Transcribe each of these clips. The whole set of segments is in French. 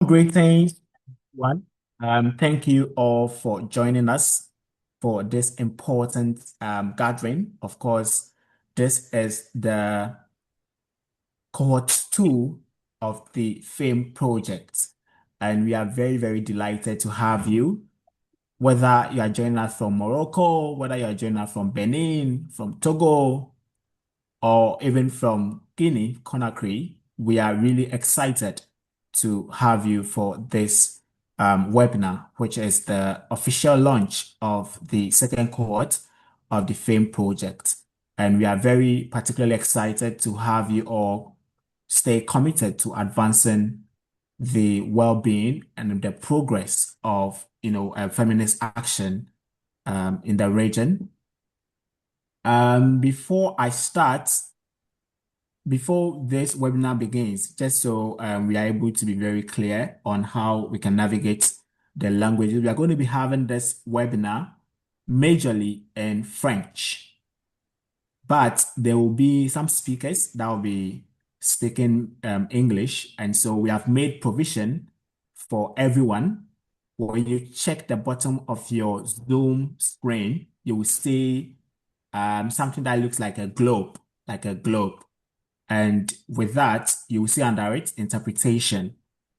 Greetings, one. Thank you all for joining us for this important gathering. Of course, this is the cohort two of the FAME project, and we are very, very delighted to have you. Whether you are joining us from Morocco, whether you are joining us from Benin, from Togo, or even from Guinea, Conakry, we are really excited to have you for this webinar, which is the official launch of the second cohort of the FAME project. And we are very particularly excited to have you all stay committed to advancing the well-being and the progress of, feminist action in the region. Before I start, before this webinar begins, just so we are able to be very clear on how we can navigate the languages, we are going to be having this webinar majorly in French, but there will be some speakers that will be speaking English, and so we have made provision for everyone. When you check the bottom of your Zoom screen, you will see something that looks like a globe, like a globe. And with that, you will see under it interpretation.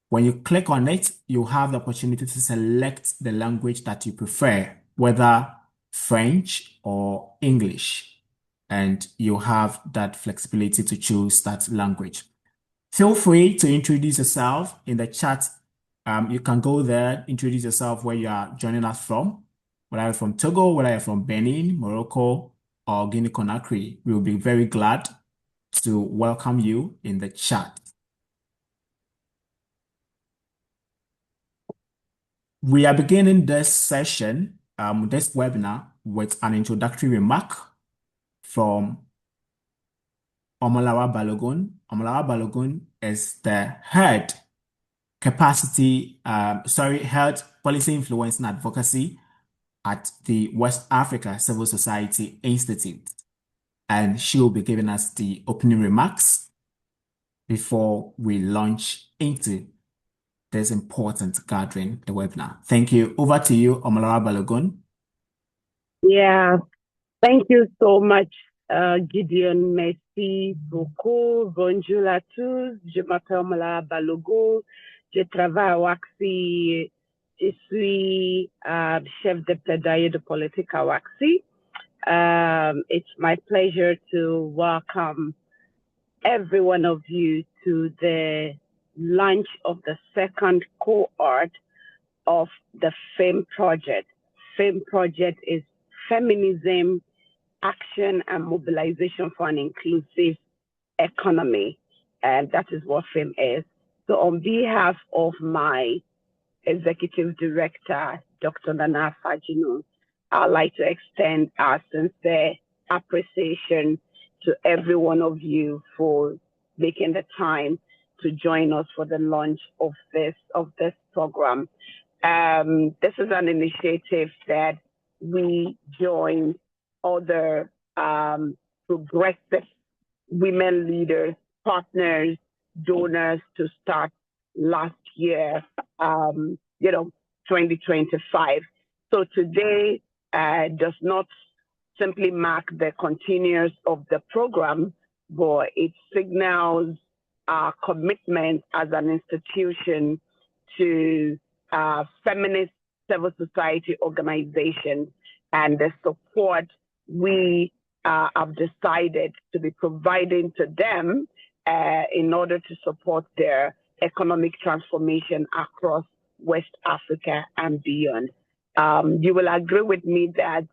When you click on it, you have the opportunity to select the language that you prefer, whether French or English. And you have that flexibility to choose that language. Feel free to introduce yourself in the chat. You can go there, introduce yourself where you are joining us from, whether you're from Togo, whether you're from Benin, Morocco, or Guinea-Conakry. We will be very glad to welcome you in the chat. We are beginning this session, this webinar, with an introductory remark from Omolawa Balogun. Omolawa Balogun is the head health policy influence and advocacy at the West Africa Civil Society Institute. And she will be giving us the opening remarks before we launch into this important gathering, the webinar. Thank you. Over to you, Omolawa Balogun. Yeah, thank you so much, Gideon. Merci beaucoup. Bonjour à tous. Je m'appelle Omolawa Balogun. Je travaille à WAXI. Je suis chef de plaidoyer de politique à WAXI. It's my pleasure to welcome every one of you to the launch of the second cohort of the FAME project. FAME project is Feminism, Action and Mobilization for an Inclusive Economy. And that is what FAME is. So on behalf of my Executive Director, Dr. Nana Fajinu, I'd like to extend our sincere appreciation to every one of you for making the time to join us for the launch of this program. This is an initiative that we joined other progressive women leaders, partners, donors to start last year, 2025. So today does not simply mark the continuance of the program, but it signals our commitment as an institution to feminist civil society organizations and the support we have decided to be providing to them in order to support their economic transformation across West Africa and beyond. You will agree with me that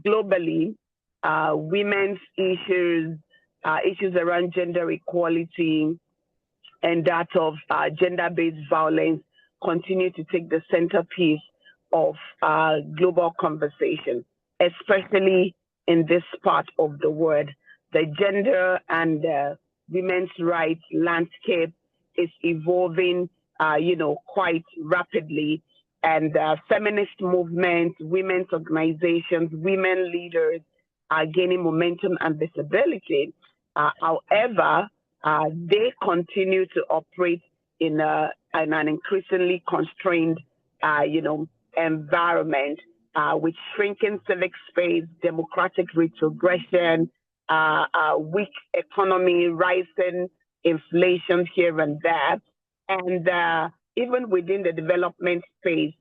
globally, women's issues around gender equality and that of gender-based violence continue to take the centerpiece of global conversation, especially in this part of the world. The gender and women's rights landscape is evolving, quite rapidly. And feminist movements, women's organizations, women leaders are gaining momentum and However, they continue to operate in a in an increasingly constrained, environment, with shrinking civic space, democratic retrogression, weak economy, rising inflation here and there. And even within the development space,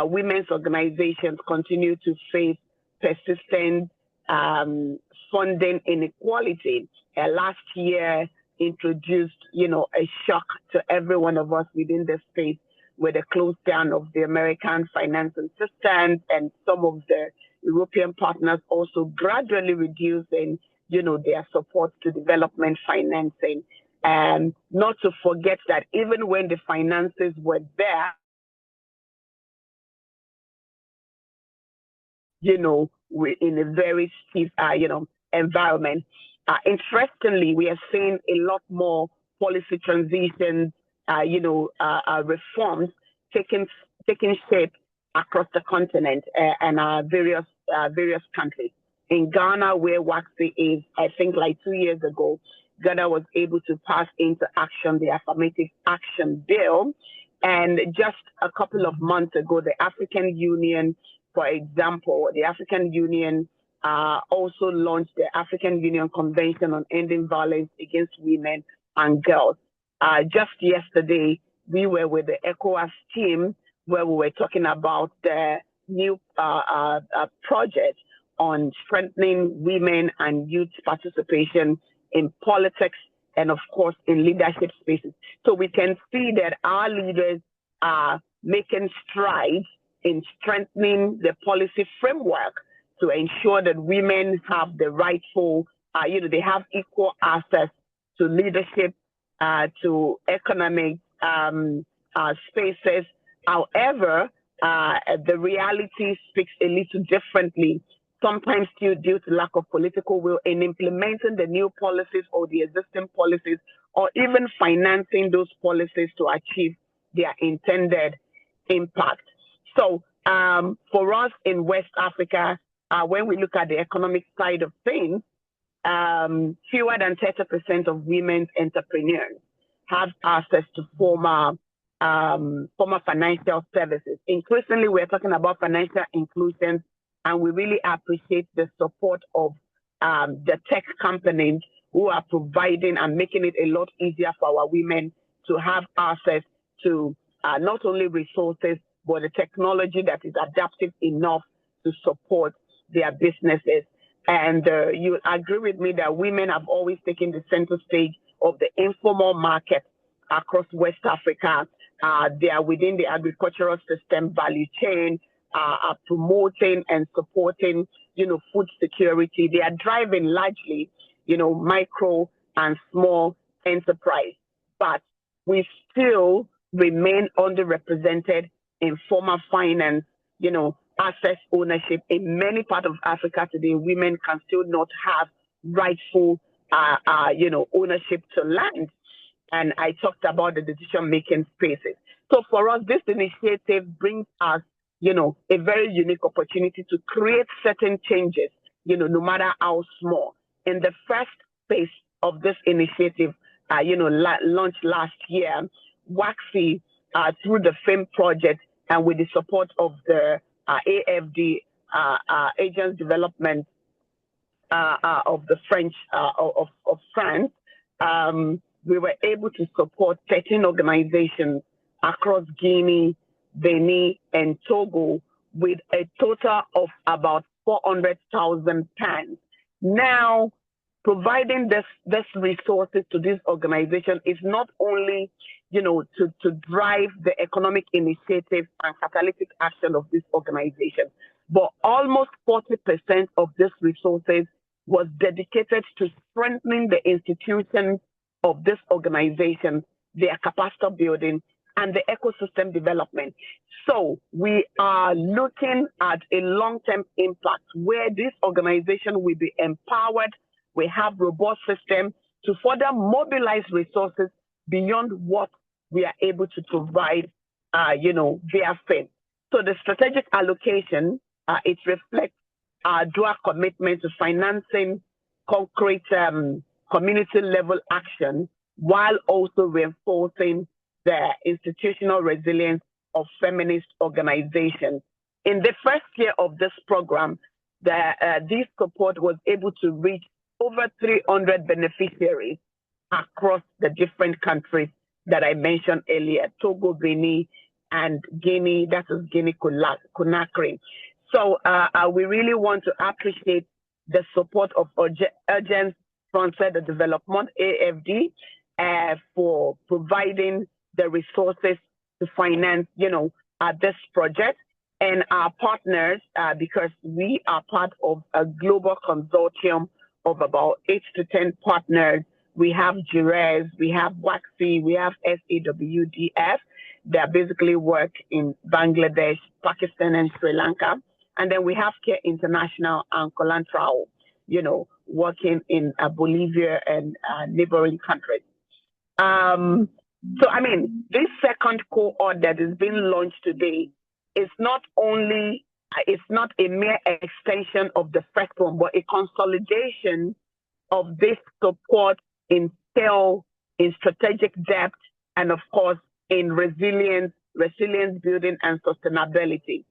women's organizations continue to face persistent funding inequality. Last year introduced, a shock to every one of us within the space with the close down of the American financing system, and some of the European partners also gradually reducing, their support to development financing. And not to forget that even when the finances were there, we're in a very stiff, environment. Interestingly, we are seeing a lot more policy transitions, reforms taking shape across the continent and various countries. In Ghana, where WACSI is, I think like 2 years ago, Ghana was able to pass into action the Affirmative Action Bill. And just a couple of months ago, the African Union, for example, the African Union also launched the African Union Convention on Ending Violence Against Women and Girls. Just yesterday, we were with the ECOWAS team where we were talking about the new project on strengthening women and youth participation in politics and, of course, in leadership spaces. So we can see that our leaders are making strides in strengthening the policy framework to ensure that women have the rightful, they have equal access to leadership, to economic spaces. However, the reality speaks a little differently, sometimes still due to lack of political will in implementing the new policies or the existing policies, or even financing those policies to achieve their intended impact. So for us in West Africa, when we look at the economic side of things, fewer than 30% of women's entrepreneurs have access to formal financial services. Increasingly, we're talking about financial inclusion, and we really appreciate the support of the tech companies who are providing and making it a lot easier for our women to have access to not only resources, but the technology that is adaptive enough to support their businesses. And you agree with me that women have always taken the center stage of the informal market across West Africa. They are within the agricultural system value chain, are promoting and supporting, food security. They are driving largely, micro and small enterprise. But we still remain underrepresented in formal finance, access ownership. In many parts of Africa today, women can still not have rightful, ownership to land. And I talked about the decision-making spaces. So for us, this initiative brings us, a very unique opportunity to create certain changes, no matter how small. In the first phase of this initiative, launched last year, WACSI, through the FAME project and with the support of the AFD, Agents Development of the French, of France, we were able to support 13 organizations across Guinea, Benin, and Togo with a total of about 400,000 pounds. Now, providing this resources to this organization is not only, to drive the economic initiative and catalytic action of this organization, but almost 40% of this resources was dedicated to strengthening the institutions of this organization, their capacity building, and the ecosystem development. So we are looking at a long-term impact where this organization will be empowered. We have robust systems to further mobilize resources beyond what we are able to provide, via FAME. So the strategic allocation, it reflects our dual commitment to financing concrete community level action while also reinforcing the institutional resilience of feminist organizations. In the first year of this program, this support was able to reach over 300 beneficiaries across the different countries that I mentioned earlier, Togo, Benin, and Guinea, that is Guinea-Conakry. So we really want to appreciate the support of Urgence Frontier Development, AFD, for providing the resources to finance, this project. And our partners, because we are part of a global consortium of about 8 to 10 partners. We have Jures, we have WAXI, we have SAWDF that basically work in Bangladesh, Pakistan, and Sri Lanka. And then we have Care International and Colantrao, working in Bolivia and neighboring countries. So, this second cohort that is being launched today is not a mere extension of the first one, but a consolidation of this support in scale, in strategic depth, and of course, in resilience building and sustainability.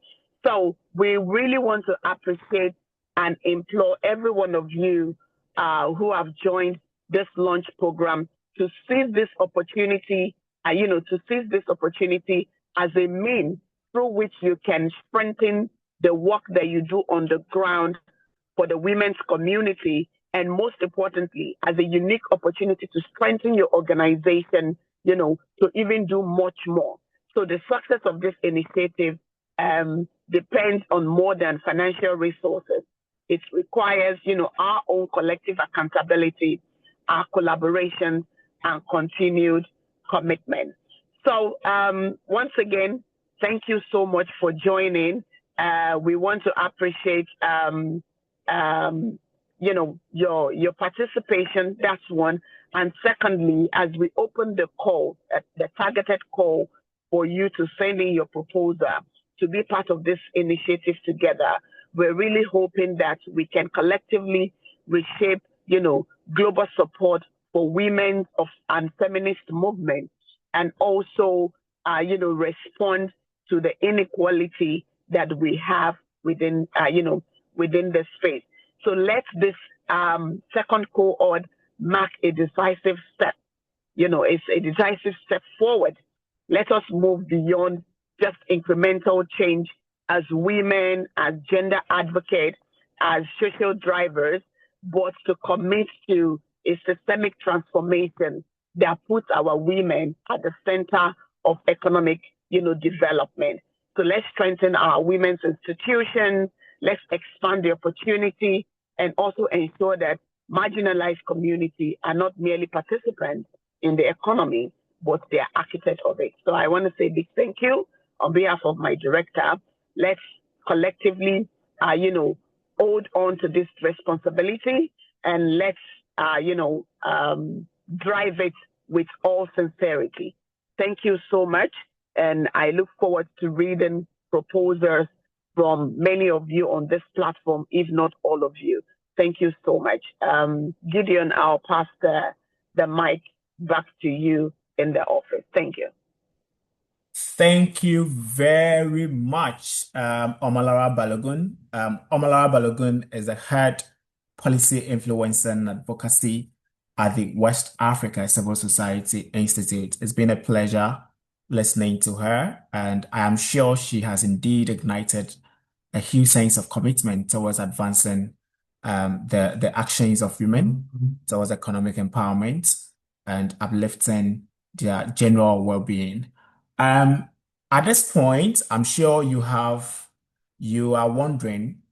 So we really want to appreciate and implore every one of you who have joined this launch program to seize this opportunity, as a means through which you can strengthen the work that you do on the ground for the women's community, and most importantly, as a unique opportunity to strengthen your organization, to even do much more. So the success of this initiative depends on more than financial resources. It requires, our own collective accountability, our collaboration, and continued commitment. So once again, thank you so much for joining. We want to appreciate, your participation. That's one. And secondly, as we open the call, the targeted call for you to send in your proposal to be part of this initiative together, we're really hoping that we can collectively reshape, global support for women and feminist movements, and also, respond to the inequality that we have within the space. So let this second cohort mark a decisive step. It's a decisive step forward. Let us move beyond just incremental change as women, as gender advocates, as social drivers, but to commit to a systemic transformation that puts our women at the center of economic, development. So let's strengthen our women's institutions. Let's expand the opportunity, and also ensure that marginalized communities are not merely participants in the economy, but they are architects of it. So I want to say a big thank you on behalf of my director. Let's collectively, hold on to this responsibility, and let's, drive it with all sincerity. Thank you so much. And I look forward to reading proposals from many of you on this platform, if not all of you. Thank you so much. Gideon, I'll pass the mic back to you in the office. Thank you. Thank you very much, Omolara Balogun. Omolara Balogun is the head policy influence and advocacy at the West Africa Civil Society Institute. It's been a pleasure listening to her, and I am sure she has indeed ignited a huge sense of commitment towards advancing the actions of women towards economic empowerment and uplifting their general well-being. At this point, I'm sure you are wondering,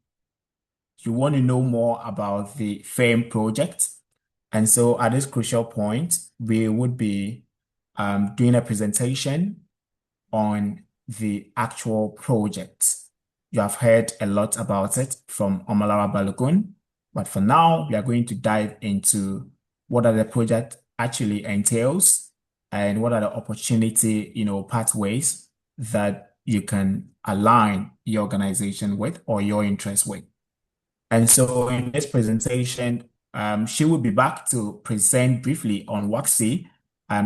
you want to know more about the FAME project. And so at this crucial point, we would be doing a presentation on the actual project. You have heard a lot about it from Omolara Balogun, but for now, we are going to dive into what the project actually entails and what are the opportunity, pathways that you can align your organization with or your interest with. And so in this presentation, she will be back to present briefly on WAXI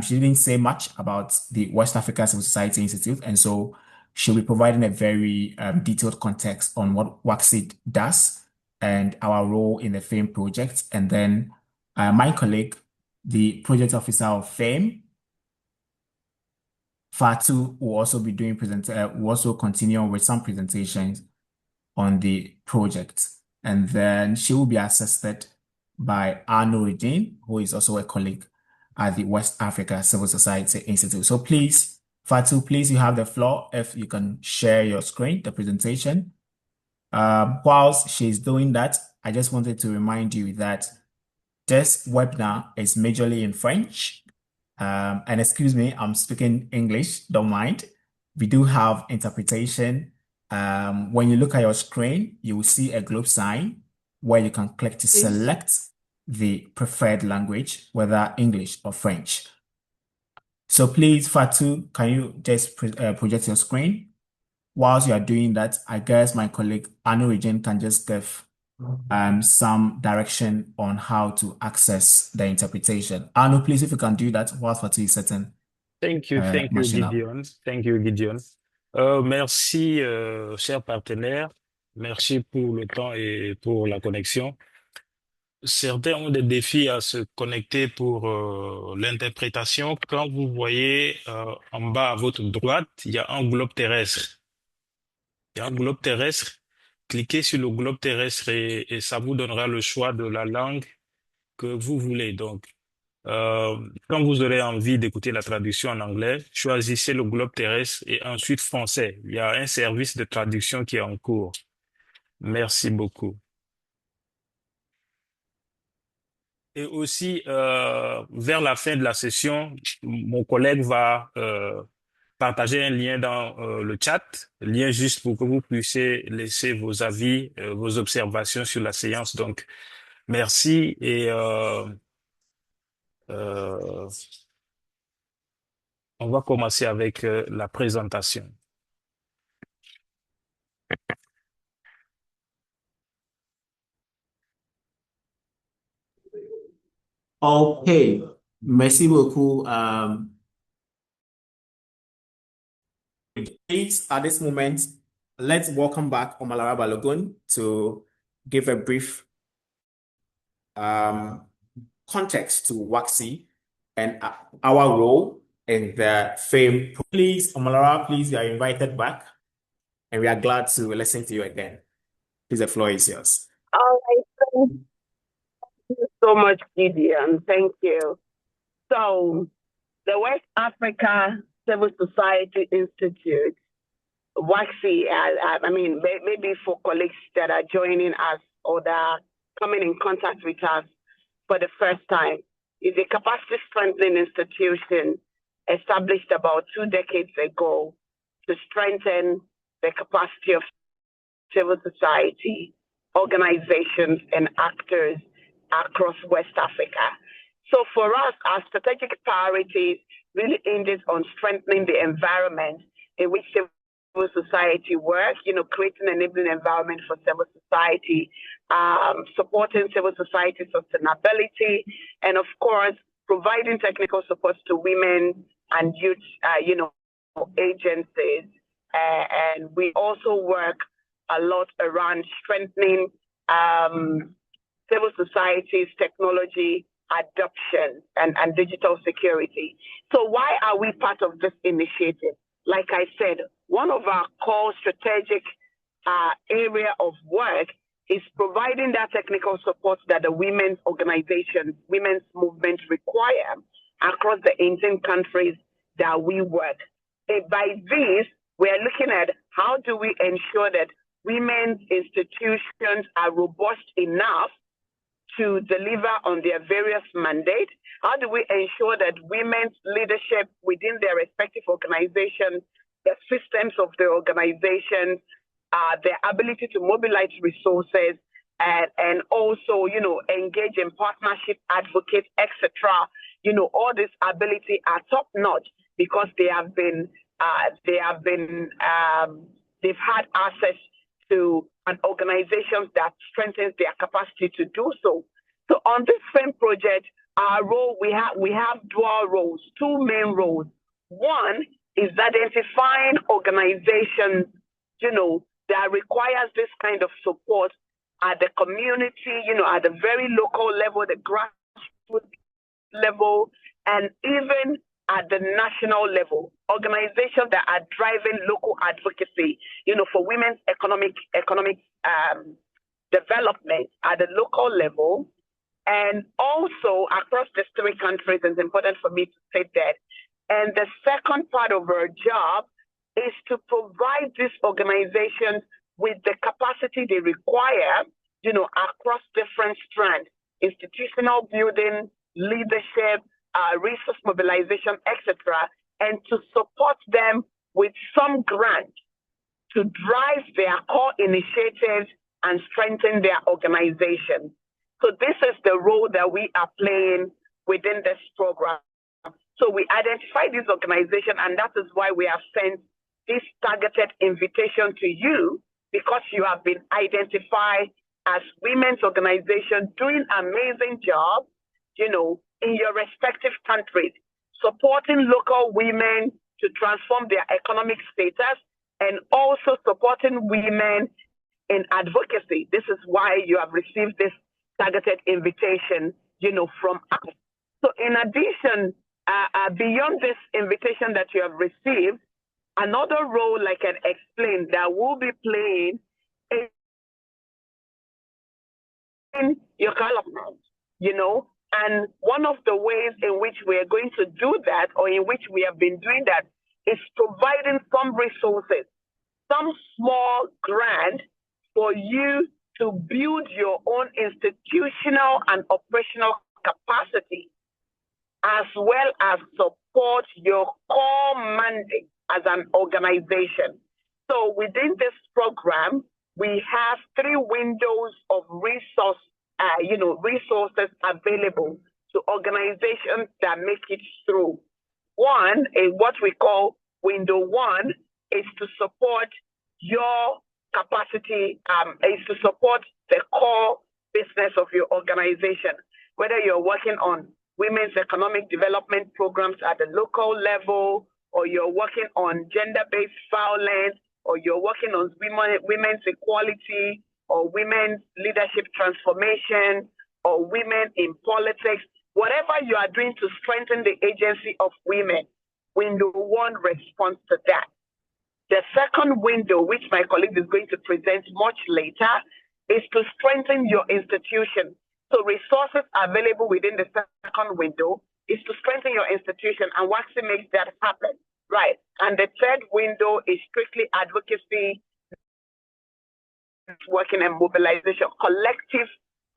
She didn't say much about the West Africa Civil Society Institute, and so she'll be providing a very detailed context on what WACSI does and our role in the FAME project. And then my colleague, the project officer of FAME, Fatu, will also be doing will also continue with some presentations on the project. And then she will be assisted by Arno Regine, who is also a colleague at the West Africa Civil Society Institute. So please, Fatu, please, you have the floor if you can share your screen, the presentation. Whilst she's doing that, I just wanted to remind you that this webinar is majorly in French. And excuse me, I'm speaking English, don't mind. We do have interpretation. When you look at your screen, you will see a globe sign where you can click to select the preferred language, whether English or French. So please, Fatu, can you just project your screen? Whilst you are doing that, I guess my colleague Anu Regine can just give some direction on how to access the interpretation. Anu, please, if you can do that whilst Fatu is setting. Thank you, Gideon. Thank you, Gideon. Merci, chers partenaires. Merci pour le temps et pour la connexion. Certains ont des défis à se connecter pour l'interprétation. Quand vous voyez en bas à votre droite, il y a un globe terrestre. Il y a un globe terrestre. Cliquez sur le globe terrestre et ça vous donnera le choix de la langue que vous voulez. Donc, quand vous aurez envie d'écouter la traduction en anglais, choisissez le globe terrestre et ensuite français. Il y a un service de traduction qui est en cours. Merci beaucoup. Et aussi, vers la fin de la session, mon collègue va partager un lien dans le chat, lien juste pour que vous puissiez laisser vos avis, vos observations sur la séance. Donc, merci et on va commencer avec la présentation. Okay, merci beaucoup. Please, at this moment, let's welcome back Omalara Balogun to give a brief context to WACSI and our role in the FAME. Please, Omalara, please, you are invited back, and we are glad to listen to you again. Please, the floor is yours. All right. Thank you so much, Gideon. Thank you. So, the West Africa Civil Society Institute, WACSI, I mean, maybe for colleagues that are joining us or that are coming in contact with us for the first time, is a capacity strengthening institution established about 2 decades ago to strengthen the capacity of civil society, organizations, and actors across West Africa. So for us, our strategic priorities really hinges on strengthening the environment in which civil society works, creating an enabling environment for civil society, supporting civil society sustainability, and of course, providing technical support to women and youth, agencies. And we also work a lot around strengthening civil society's technology adoption and digital security. So why are we part of this initiative? Like I said, one of our core strategic area of work is providing that technical support that the women's organizations, women's movements require across the 18 countries that we work. And by this, we're looking at how do we ensure that women's institutions are robust enough to deliver on their various mandates? How do we ensure that women's leadership within their respective organizations, the systems of the organizations, their ability to mobilize resources, and also, engage in partnership, advocate, etc. All this ability are top notch because they've had access to an organization that strengthens their capacity to do so. So on this FAME project, our role, we have dual roles, two main roles. One is identifying organizations, that requires this kind of support at the community, at the very local level, the grassroots level, and even at the national level. Organizations that are driving local advocacy, for women's economic development at the local level, and also across the three countries. It's important for me to say that. And the second part of our job is to provide these organizations with the capacity they require, across different strands: institutional building, leadership, resource mobilization, etc., and to support them with some grant to drive their core initiatives and strengthen their organization. So this is the role that we are playing within this program. So we identify this organization, and that is why we have sent this targeted invitation to you, because you have been identified as women's organization doing amazing job, in your respective countries, supporting local women to transform their economic status, and also supporting women in advocacy. This is why you have received this targeted invitation, from us. So in addition, beyond this invitation that you have received, another role, like I explained, that we'll be playing in your development, and one of the ways in which we are going to do that, or in which we have been doing that, is providing some resources, some small grant for you to build your own institutional and operational capacity, as well as support your core mandate as an organization. So within this program, we have 3 windows of resources available to organizations that make it through. One is what we call window 1, is to support your capacity, is to support the core business of your organization, whether you're working on women's economic development programs at the local level, or you're working on gender-based violence, or you're working on women's equality, or women's leadership transformation, or women in politics. Whatever you are doing to strengthen the agency of women, window 1 responds to that. The second window, which my colleague is going to present much later, is to strengthen your institution. So resources available within the second window is to strengthen your institution, and WAXI makes that happen, right? And the third window is strictly advocacy, working and mobilization, collective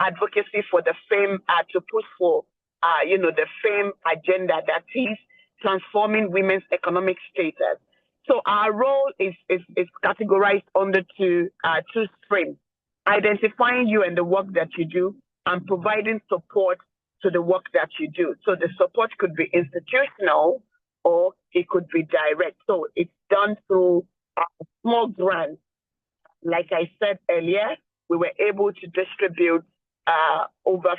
advocacy for the FAME, to push for, the FAME agenda that is transforming women's economic status. So our role is categorized under two streams: identifying you and the work that you do, and providing support to the work that you do. So the support could be institutional, or it could be direct. So it's done through small grants. Like I said earlier, we were able to distribute about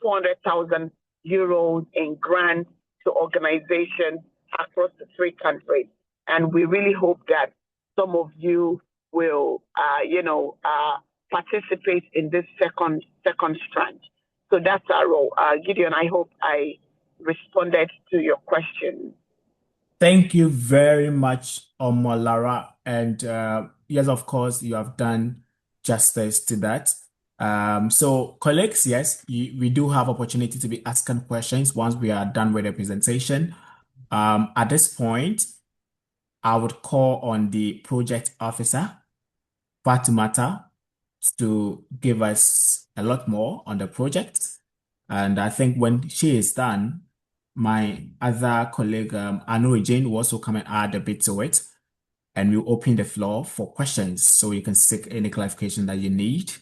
400,000 euros in grants to organizations across the 3 countries. And we really hope that some of you will, participate in this second strand. So that's our role. Gideon, I hope I responded to your question. Thank you very much, Omolara. And yes, of course, you have done justice to that. So colleagues, yes, we do have opportunity to be asking questions once we are done with the presentation. At this point, I would call on the project officer, Fatimata, to give us a lot more on the project. And I think when she is done, my other colleague, Anu Jane, will also come and add a bit to it. And we'll open the floor for questions so you can seek any clarification that you need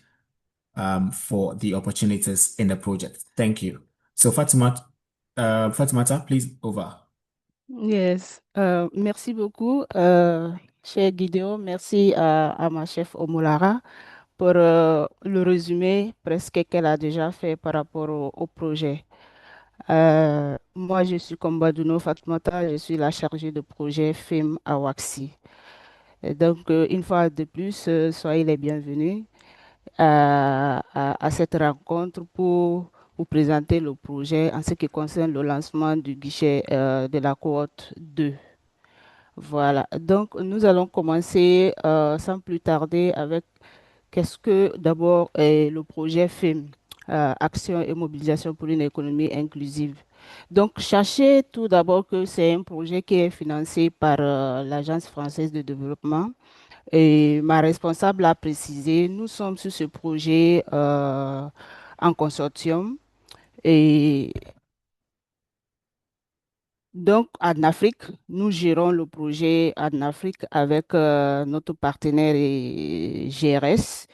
for the opportunities in the project. Thank you. So Fatimata, please over. Yes, merci beaucoup, cher Gideon. Merci à ma chef Omolara pour le résumé presque qu'elle a déjà fait par rapport au projet. Moi, je suis Kombadouno Fatmata, je suis la chargée de projet FIM à Waxi. Et donc, une fois de plus, soyez les bienvenus à cette rencontre pour vous présenter le projet en ce qui concerne le lancement du guichet de la cohorte 2. Voilà, donc nous allons commencer sans plus tarder avec qu'est-ce que d'abord est le projet FIM, Action et mobilisation pour une économie inclusive. Donc, sachez tout d'abord que c'est un projet qui est financé par l'Agence française de développement et ma responsable a précisé, nous sommes sur ce projet en consortium et donc en Afrique, nous gérons le projet en Afrique avec notre partenaire GRS.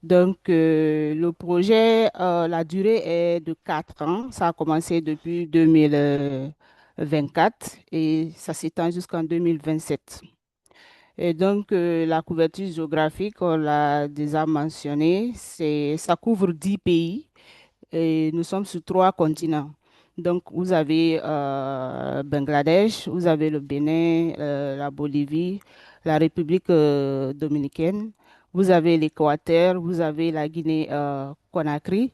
Donc le projet, la durée est de 4 ans. Ça a commencé depuis 2024 et ça s'étend jusqu'en 2027. Et donc, la couverture géographique, on l'a déjà mentionné, ça couvre 10 pays et nous sommes sur 3 continents. Donc, vous avez Bangladesh, vous avez le Bénin, la Bolivie, la République dominicaine, vous avez l'Équateur, vous avez la Guinée-Conakry,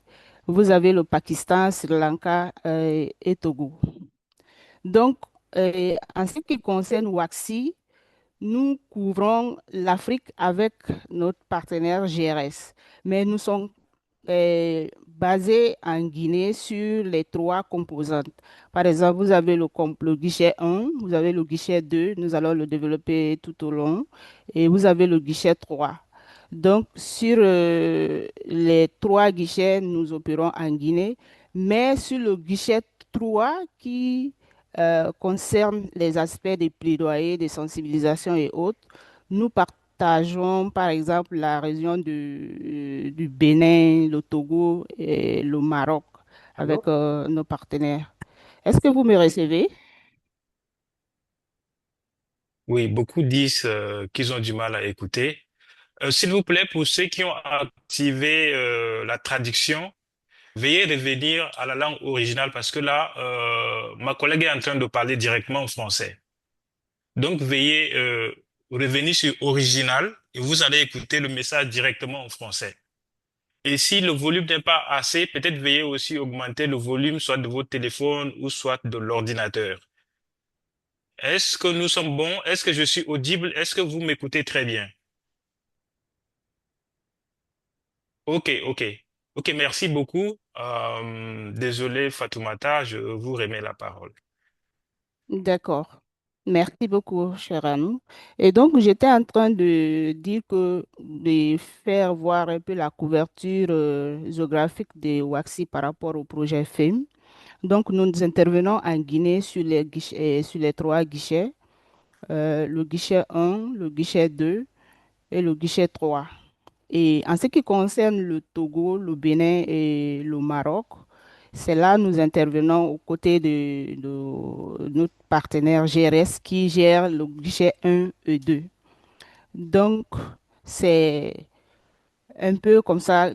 vous avez le Pakistan, Sri Lanka et Togo. Donc, en ce qui concerne Waxi, nous couvrons l'Afrique avec notre partenaire GRS, mais nous sommes basés en Guinée sur les 3 composantes. Par exemple, vous avez le guichet 1, vous avez le guichet 2, nous allons le développer tout au long, et vous avez le guichet 3. Donc, sur les 3 guichets, nous opérons en Guinée, mais sur le guichet 3 qui concerne les aspects des plaidoyers, des sensibilisations et autres, nous partageons par exemple la région du Bénin, le Togo et le Maroc Allô? avec nos partenaires. Est-ce que vous me recevez? Oui, beaucoup disent qu'ils ont du mal à écouter. S'il vous plaît, pour ceux qui ont activé la traduction, veuillez revenir à la langue originale parce que là, ma collègue est en train de parler directement en français. Donc, veuillez revenir sur original et vous allez écouter le message directement en français. Et si le volume n'est pas assez, peut-être veuillez aussi augmenter le volume soit de votre téléphone ou soit de l'ordinateur. Est-ce que nous sommes bons? Est-ce que je suis audible? Est-ce que vous m'écoutez très bien? Ok, ok. Ok, merci beaucoup. Désolé, Fatoumata, je vous remets la parole. D'accord. Merci beaucoup, cher Anou. Et donc, j'étais en train de dire que de faire voir un peu la couverture géographique de Waxi par rapport au projet FEM. Donc, nous intervenons en Guinée sur les guichets, sur les 3 guichets, le guichet 1, le guichet 2 et le guichet 3. Et en ce qui concerne le Togo, le Bénin et le Maroc, c'est là nous intervenons aux côtés de notre partenaire GRS qui gère le guichet 1 et 2. Donc, c'est un peu comme ça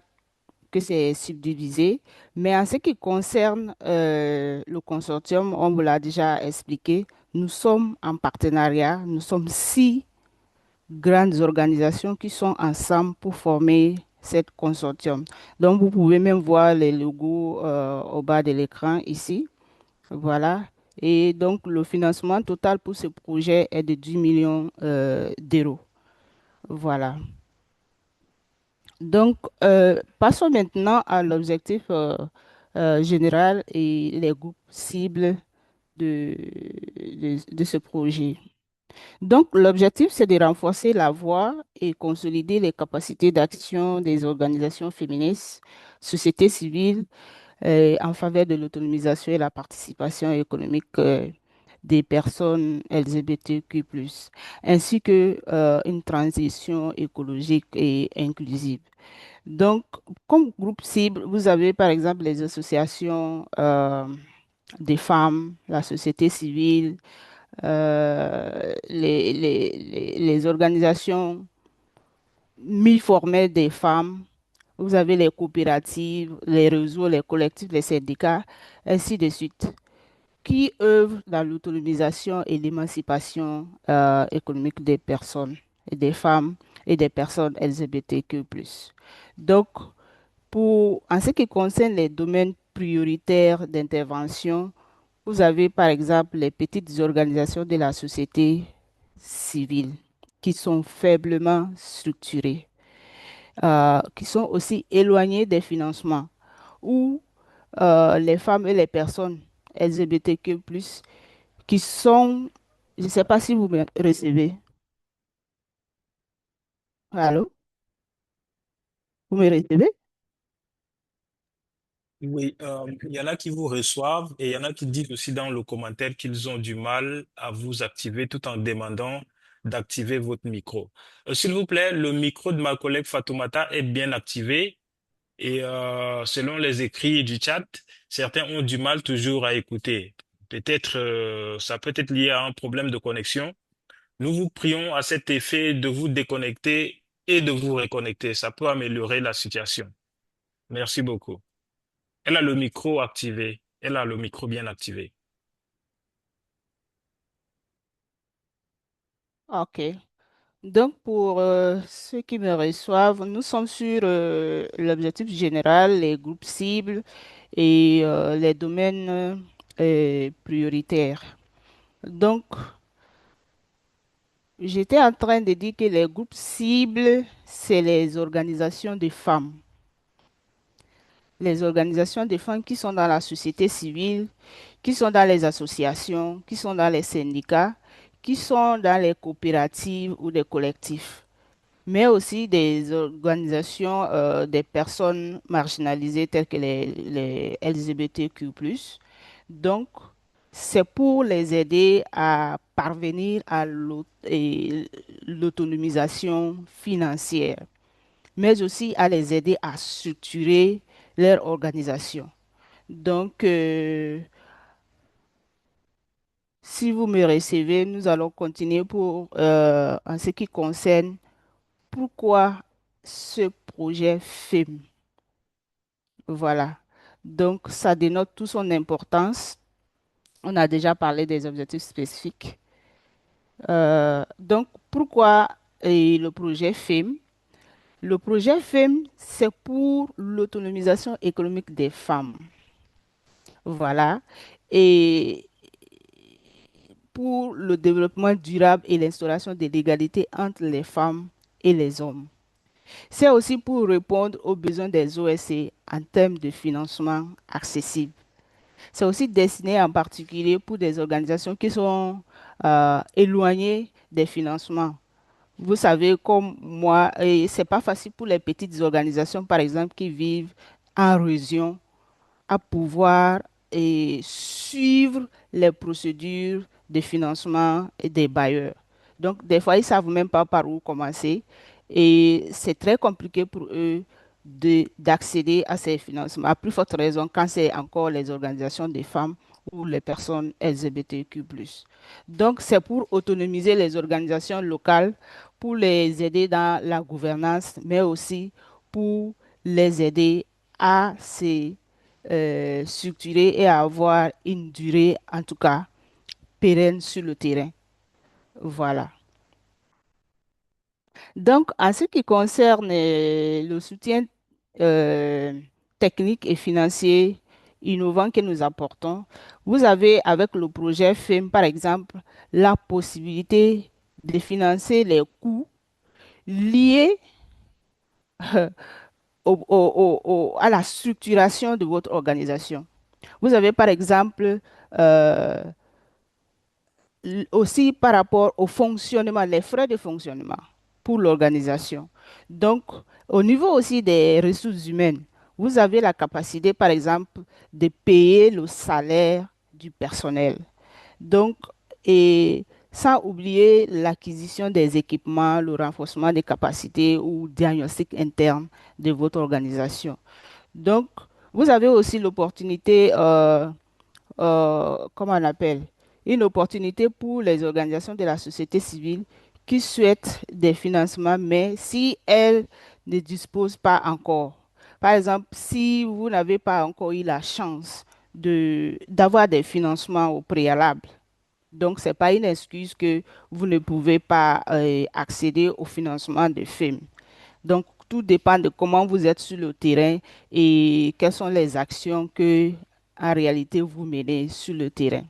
que c'est subdivisé. Mais en ce qui concerne le consortium, on vous l'a déjà expliqué, nous sommes en partenariat, nous sommes 6 grandes organisations qui sont ensemble pour former cette consortium. Donc, vous pouvez même voir les logos au bas de l'écran ici. Voilà. Et donc, le financement total pour ce projet est de 10 millions d'euros. Voilà. Donc, passons maintenant à l'objectif général et les groupes cibles de ce projet. Donc, l'objectif, c'est de renforcer la voix et consolider les capacités d'action des organisations féministes, société civile, en faveur de l'autonomisation et la participation économique des personnes LGBTQ+, ainsi que une transition écologique et inclusive. Donc, comme groupe cible, vous avez par exemple les associations des femmes, la société civile, les organisations mi-formelles des femmes, Vous avez les coopératives, les réseaux, les collectifs, les syndicats, ainsi de suite, qui œuvrent dans l'autonomisation et l'émancipation économique des personnes et des femmes et des personnes LGBTQ+. Donc, en ce qui concerne les domaines prioritaires d'intervention, vous avez par exemple les petites organisations de la société civile qui sont faiblement structurées, qui sont aussi éloignées des financements, ou les femmes et les personnes LGBTQ+, qui sont, je ne sais pas si vous me recevez. Allô? Vous me recevez? Oui, il y en a qui vous reçoivent et il y en a qui disent aussi dans le commentaire qu'ils ont du mal à vous activer tout en demandant d'activer votre micro. S'il vous plaît, le micro de ma collègue Fatoumata est bien activé et selon les écrits du chat, certains ont du mal toujours à écouter. Peut-être, ça peut être lié à un problème de connexion. Nous vous prions à cet effet de vous déconnecter et de vous reconnecter. Ça peut améliorer la situation. Merci beaucoup. Elle a le micro activé. Elle a le micro bien activé. OK. Donc, pour ceux qui me reçoivent, nous sommes sur l'objectif général, les groupes cibles et les domaines prioritaires. Donc, j'étais en train de dire que les groupes cibles, c'est les organisations de femmes. Les organisations de femmes qui sont dans la société civile, qui sont dans les associations, qui sont dans les syndicats, qui sont dans les coopératives ou des collectifs, mais aussi des organisations des personnes marginalisées telles que les LGBTQ+. Donc, c'est pour les aider à parvenir à l'autonomisation financière, mais aussi à les aider à structurer leur organisation. Donc, si vous me recevez, nous allons continuer en ce qui concerne pourquoi ce projet FEM. Voilà. Donc, ça dénote toute son importance. On a déjà parlé des objectifs spécifiques. Donc, pourquoi le projet FEM? Le projet FEM, c'est pour l'autonomisation économique des femmes. Voilà. Et pour le développement durable et l'instauration de l'égalité entre les femmes et les hommes. C'est aussi pour répondre aux besoins des OSC en termes de financement accessible. C'est aussi destiné en particulier pour des organisations qui sont éloignées des financements. Vous savez, comme moi, et c'est pas facile pour les petites organisations, par exemple, qui vivent en région, à pouvoir suivre les procédures de financement et des bailleurs. Donc, des fois, ils ne savent même pas par où commencer et c'est très compliqué pour eux d'accéder à ces financements. À plus forte raison quand c'est encore les organisations des femmes ou les personnes LGBTQ+. Donc, c'est pour autonomiser les organisations locales, pour les aider dans la gouvernance, mais aussi pour les aider à structurer et à avoir une durée, en tout cas, pérenne sur le terrain. Voilà. Donc, en ce qui concerne le soutien euh, technique et financier innovant que nous apportons, vous avez avec le projet FEM, par exemple, la possibilité de financer les coûts liés à la structuration de votre organisation. Vous avez, par exemple, euh, aussi par rapport au fonctionnement, les frais de fonctionnement pour l'organisation. Donc, au niveau aussi des ressources humaines, vous avez la capacité, par exemple, de payer le salaire du personnel. Donc, et sans oublier l'acquisition des équipements, le renforcement des capacités ou diagnostic interne de votre organisation. Donc, vous avez aussi l'opportunité comment on appelle, une opportunité pour les organisations de la société civile qui souhaitent des financements, mais si elles ne disposent pas encore Par exemple, si vous n'avez pas encore eu la chance d'avoir des financements au préalable, donc ce n'est pas une excuse que vous ne pouvez pas accéder au financement de films. Donc, tout dépend de comment vous êtes sur le terrain et quelles sont les actions que, en réalité, vous menez sur le terrain.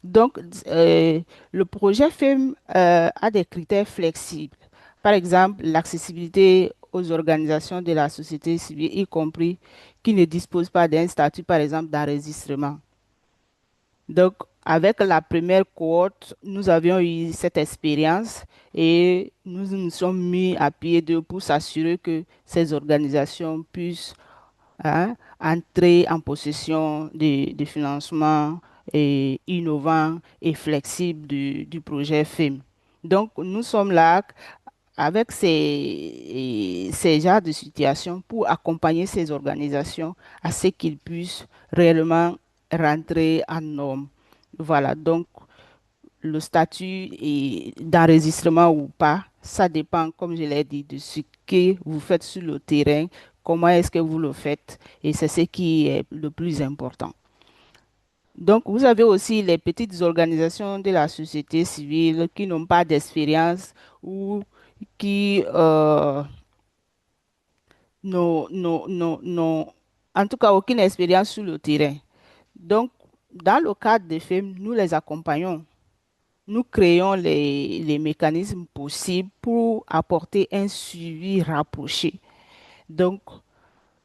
Donc, le projet FIM a des critères flexibles. Par exemple, l'accessibilité aux organisations de la société civile, y compris qui ne disposent pas d'un statut, par exemple, d'enregistrement. Donc, avec la première cohorte, nous avions eu cette expérience et nous sommes mis à pied d'œuvre pour s'assurer que ces organisations puissent entrer en possession de financements innovants et flexibles du projet FIM. Donc, nous sommes là avec ces genres de situations pour accompagner ces organisations à ce qu'ils puissent réellement rentrer en norme. Voilà, donc le statut d'enregistrement ou pas, ça dépend, comme je l'ai dit, de ce que vous faites sur le terrain, comment est-ce que vous le faites, et c'est ce qui est le plus important. Donc, vous avez aussi les petites organisations de la société civile qui n'ont pas d'expérience ou qui n'ont, en tout cas, aucune expérience sur le terrain. Donc, dans le cadre des films, nous les accompagnons. Nous créons les mécanismes possibles pour apporter un suivi rapproché. Donc,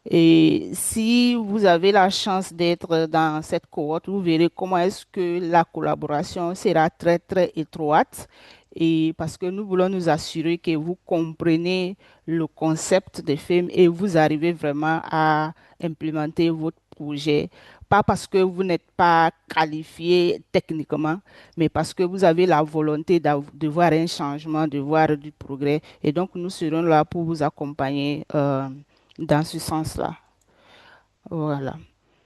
et si vous avez la chance d'être dans cette cohorte, vous verrez comment est-ce que la collaboration sera très, très étroite. Et parce que nous voulons nous assurer que vous comprenez le concept des films et vous arrivez vraiment à implémenter votre projet. Pas parce que vous n'êtes pas qualifié techniquement, mais parce que vous avez la volonté de voir un changement, de voir du progrès. Et donc, nous serons là pour vous accompagner dans ce sens-là. Voilà.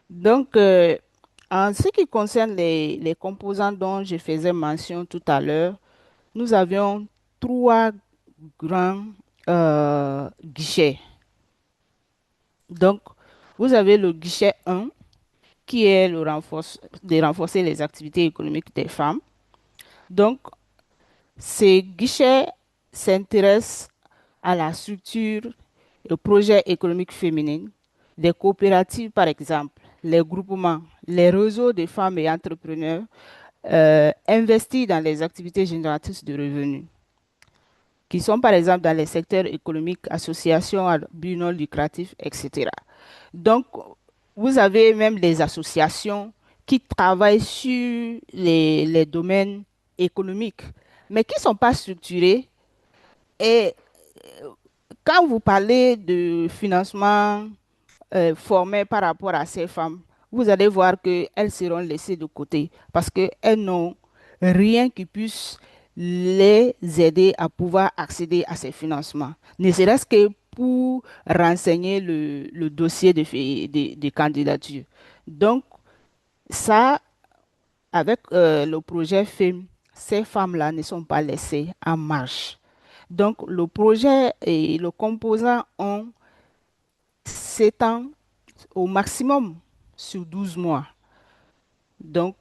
Donc, en ce qui concerne les composants dont je faisais mention tout à l'heure, nous avions trois grands guichets. Donc, vous avez le guichet 1, qui est de renforcer les activités économiques des femmes. Donc, ces guichets s'intéressent à la structure, le projet économique féminin, des coopératives par exemple, les groupements, les réseaux de femmes et entrepreneurs investis dans les activités génératrices de revenus, qui sont par exemple dans les secteurs économiques, associations à but non lucratif, etc. Donc, vous avez même des associations qui travaillent sur les domaines économiques, mais qui ne sont pas structurées. Et quand vous parlez de financement formel par rapport à ces femmes, vous allez voir qu'elles seront laissées de côté parce qu'elles n'ont rien qui puisse les aider à pouvoir accéder à ces financements, ne serait-ce que pour renseigner le dossier de candidature. Donc, ça, avec le projet FEM, ces femmes-là ne sont pas laissées en marche. Donc, le projet et le composant ont 7 ans au maximum sur 12 mois. Donc,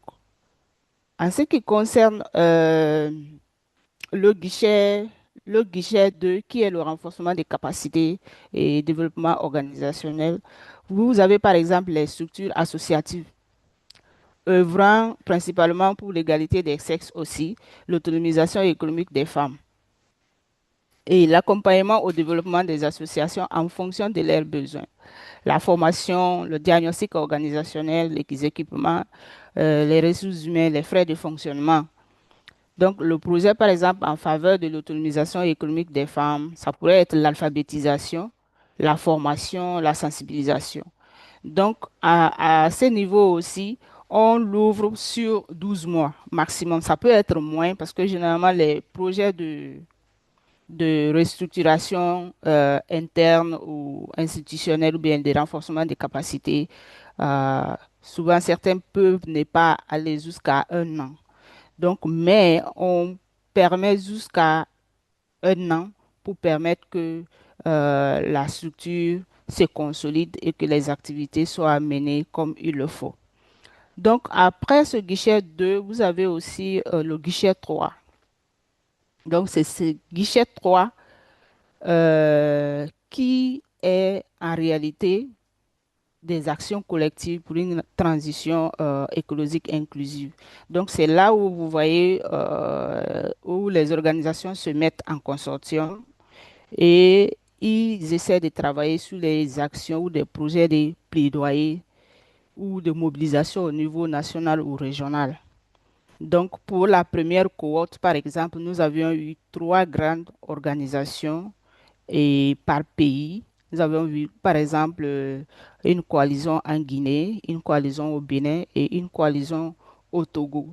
en ce qui concerne le guichet, le guichet 2, qui est le renforcement des capacités et développement organisationnel, vous avez par exemple les structures associatives œuvrant principalement pour l'égalité des sexes aussi, l'autonomisation économique des femmes et l'accompagnement au développement des associations en fonction de leurs besoins. La formation, le diagnostic organisationnel, les équipements, les ressources humaines, les frais de fonctionnement. Donc, le projet, par exemple, en faveur de l'autonomisation économique des femmes, ça pourrait être l'alphabétisation, la formation, la sensibilisation. Donc, à ce niveau aussi, on l'ouvre sur 12 mois maximum. Ça peut être moins parce que généralement, les projets de restructuration interne ou institutionnelle ou bien de renforcement des capacités, souvent certains peuvent ne pas aller jusqu'à 1 an. Donc, mais on permet jusqu'à 1 an pour permettre que la structure se consolide et que les activités soient menées comme il le faut. Donc, après ce guichet 2, vous avez aussi le guichet 3. Donc, c'est ce guichet 3 qui est en réalité des actions collectives pour une transition écologique inclusive. Donc, c'est là où vous voyez où les organisations se mettent en consortium et ils essaient de travailler sur les actions ou des projets de plaidoyer ou de mobilisation au niveau national ou régional. Donc, pour la première cohorte, par exemple, nous avions eu trois grandes organisations et par pays. Nous avons vu, par exemple, une coalition en Guinée, une coalition au Bénin et une coalition au Togo.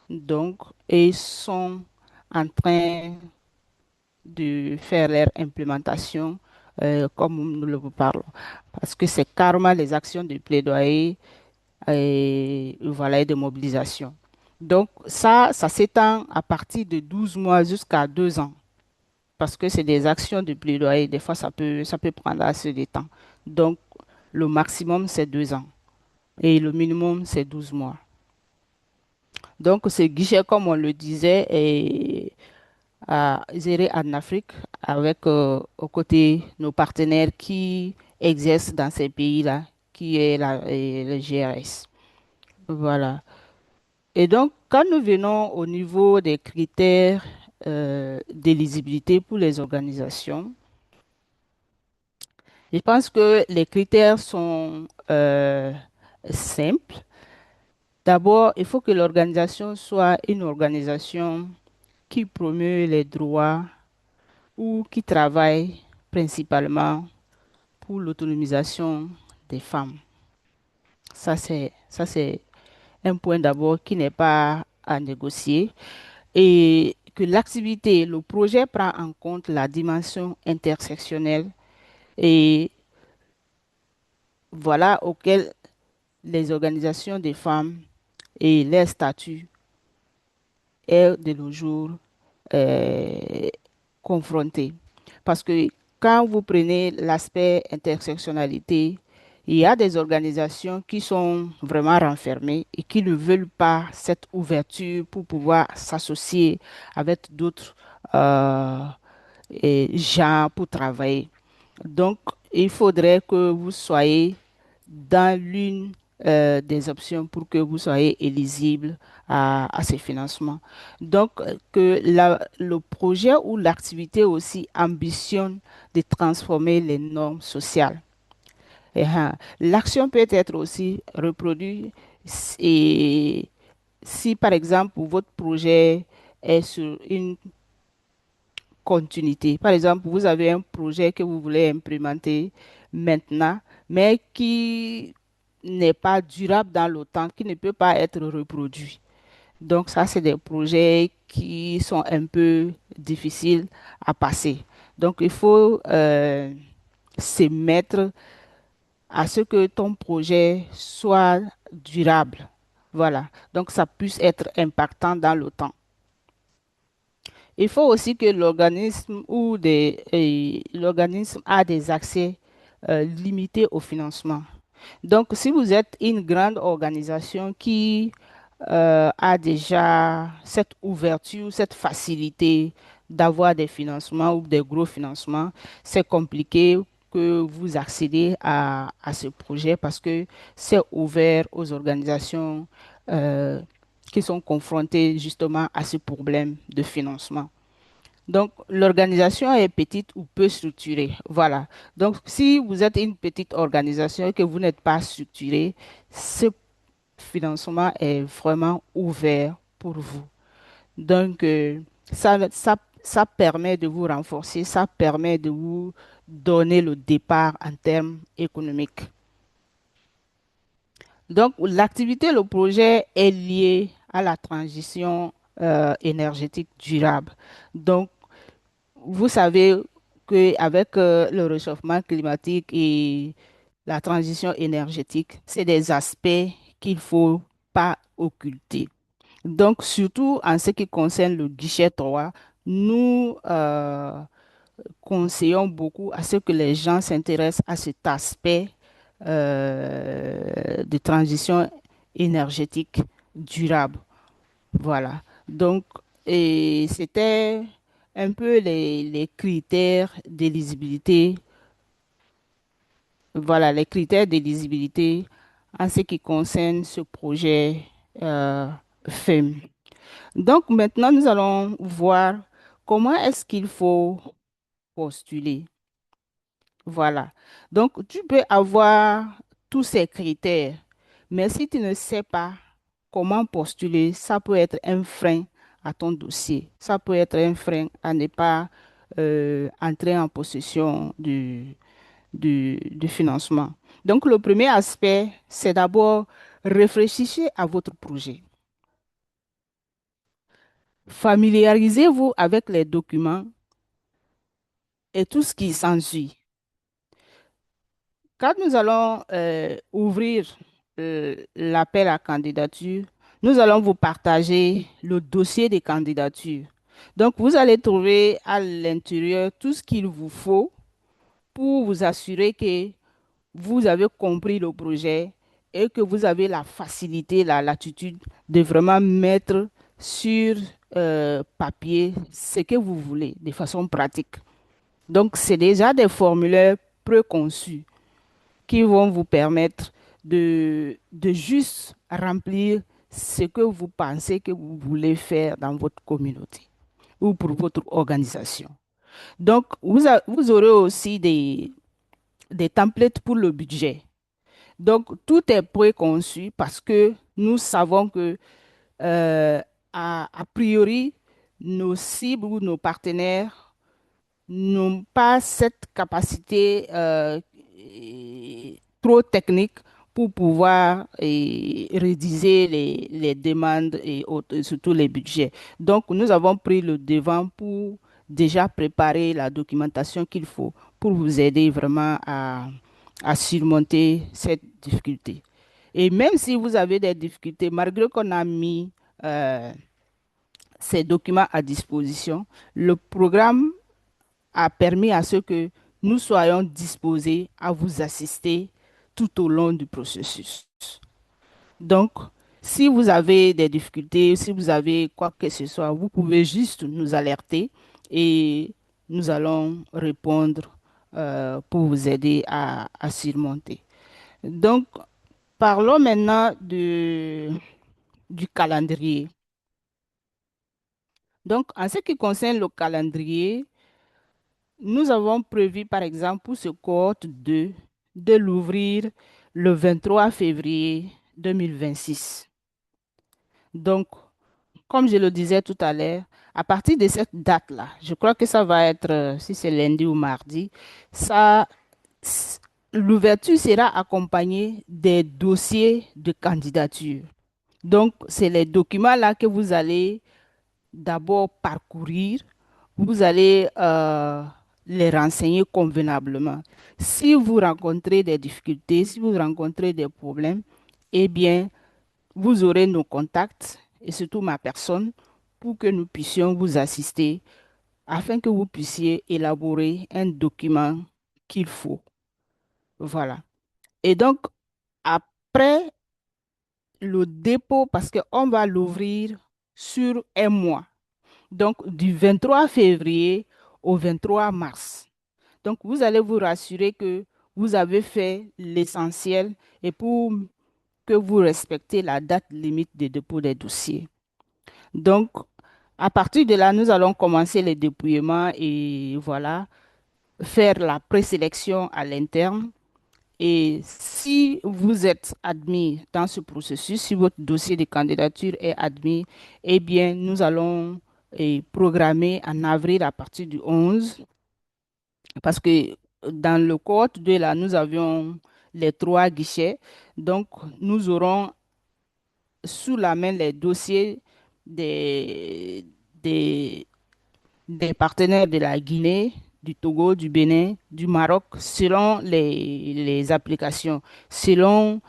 Donc, ils sont en train de faire leur implémentation comme nous le parlons. Parce que c'est carrément les actions de plaidoyer et, voilà, et de mobilisation. Donc, ça s'étend à partir de 12 mois jusqu'à 2 ans. Parce que c'est des actions de plaidoyer. Des fois, ça peut prendre assez de temps. Donc, le maximum, c'est 2 ans. Et le minimum, c'est 12 mois. Donc, ce guichet, comme on le disait, est géré en Afrique avec aux côtés nos partenaires qui exercent dans ces pays-là, qui est le GRS. Voilà. Et donc, quand nous venons au niveau des critères d'éligibilité pour les organisations, je pense que les critères sont simples. D'abord, il faut que l'organisation soit une organisation qui promeut les droits ou qui travaille principalement pour l'autonomisation des femmes. Ça, c'est un point d'abord qui n'est pas à négocier. Et que l'activité, le projet prend en compte la dimension intersectionnelle et voilà auquel les organisations des femmes et leur statut est de nos jours euh, confronté. Parce que quand vous prenez l'aspect intersectionnalité, il y a des organisations qui sont vraiment renfermées et qui ne veulent pas cette ouverture pour pouvoir s'associer avec d'autres euh, gens pour travailler. Donc, il faudrait que vous soyez dans l'une des options pour que vous soyez éligible à ces financements. Donc, que le projet ou l'activité aussi ambitionne de transformer les normes sociales. L'action peut être aussi reproduite et si, par exemple, votre projet est sur une continuité. Par exemple, vous avez un projet que vous voulez implémenter maintenant, mais qui n'est pas durable dans le temps, qui ne peut pas être reproduit. Donc, ça, c'est des projets qui sont un peu difficiles à passer. Donc, il faut se mettre à ce que ton projet soit durable. Voilà. Donc, ça puisse être impactant dans le temps. Il faut aussi que l'organisme a des accès limités au financement. Donc, si vous êtes une grande organisation qui a déjà cette ouverture, cette facilité d'avoir des financements ou des gros financements, c'est compliqué que vous accédez à ce projet parce que c'est ouvert aux organisations euh, qui sont confrontées justement à ce problème de financement. Donc, l'organisation est petite ou peu structurée. Voilà. Donc, si vous êtes une petite organisation et que vous n'êtes pas structuré, ce financement est vraiment ouvert pour vous. Donc, ça permet de vous renforcer, ça permet de vous donner le départ en termes économiques. Donc, l'activité, le projet est lié à la transition énergétique durable. Donc, vous savez qu'avec le réchauffement climatique et la transition énergétique, c'est des aspects qu'il ne faut pas occulter. Donc, surtout en ce qui concerne le guichet 3, nous conseillons beaucoup à ce que les gens s'intéressent à cet aspect de transition énergétique durable. Voilà. Donc, et c'était un peu les critères d'éligibilité. Voilà, les critères d'éligibilité en ce qui concerne ce projet euh, FEM. Donc, maintenant, nous allons voir comment est-ce qu'il faut postuler. Voilà. Donc, tu peux avoir tous ces critères, mais si tu ne sais pas comment postuler, ça peut être un frein à ton dossier. Ça peut être un frein à ne pas entrer en possession du financement. Donc, le premier aspect, c'est d'abord réfléchissez à votre projet. Familiarisez-vous avec les documents et tout ce qui s'ensuit. Quand nous allons ouvrir l'appel à candidature, nous allons vous partager le dossier des candidatures. Donc, vous allez trouver à l'intérieur tout ce qu'il vous faut pour vous assurer que vous avez compris le projet et que vous avez la facilité, la latitude de vraiment mettre sur papier ce que vous voulez de façon pratique. Donc, c'est déjà des formulaires préconçus qui vont vous permettre de juste remplir ce que vous pensez que vous voulez faire dans votre communauté ou pour votre organisation. Donc, vous aurez aussi des templates pour le budget. Donc, tout est préconçu parce que nous savons que, euh, a priori, nos cibles ou nos partenaires n'ont pas cette capacité trop technique pour pouvoir rédiger les demandes et surtout les budgets. Donc, nous avons pris le devant pour déjà préparer la documentation qu'il faut pour vous aider vraiment à surmonter cette difficulté. Et même si vous avez des difficultés, malgré qu'on a mis euh, ces documents à disposition, le programme a permis à ce que nous soyons disposés à vous assister tout au long du processus. Donc, si vous avez des difficultés, si vous avez quoi que ce soit, vous pouvez juste nous alerter et nous allons répondre pour vous aider à surmonter. Donc, parlons maintenant du calendrier. Donc, en ce qui concerne le calendrier, nous avons prévu, par exemple, pour ce cohorte 2, de l'ouvrir le 23 février 2026. Donc, comme je le disais tout à l'heure, à partir de cette date-là, je crois que ça va être, si c'est lundi ou mardi, ça, l'ouverture sera accompagnée des dossiers de candidature. Donc, c'est les documents-là que vous allez d'abord parcourir, vous allez les renseigner convenablement. Si vous rencontrez des difficultés, si vous rencontrez des problèmes, eh bien, vous aurez nos contacts et surtout ma personne pour que nous puissions vous assister afin que vous puissiez élaborer un document qu'il faut. Voilà. Et donc, après le dépôt, parce qu'on va l'ouvrir sur un mois, donc du 23 février au 23 mars. Donc, vous allez vous rassurer que vous avez fait l'essentiel et pour que vous respectez la date limite de dépôt des dossiers. Donc, à partir de là, nous allons commencer les dépouillements et voilà, faire la présélection à l'interne. Et si vous êtes admis dans ce processus, si votre dossier de candidature est admis, eh bien, nous allons programmer en avril à partir du 11, parce que dans le cohorte 2, là, nous avions les 3 guichets. Donc, nous aurons sous la main les dossiers des, des, des partenaires de la Guinée, du Togo, du Bénin, du Maroc, selon les applications, selon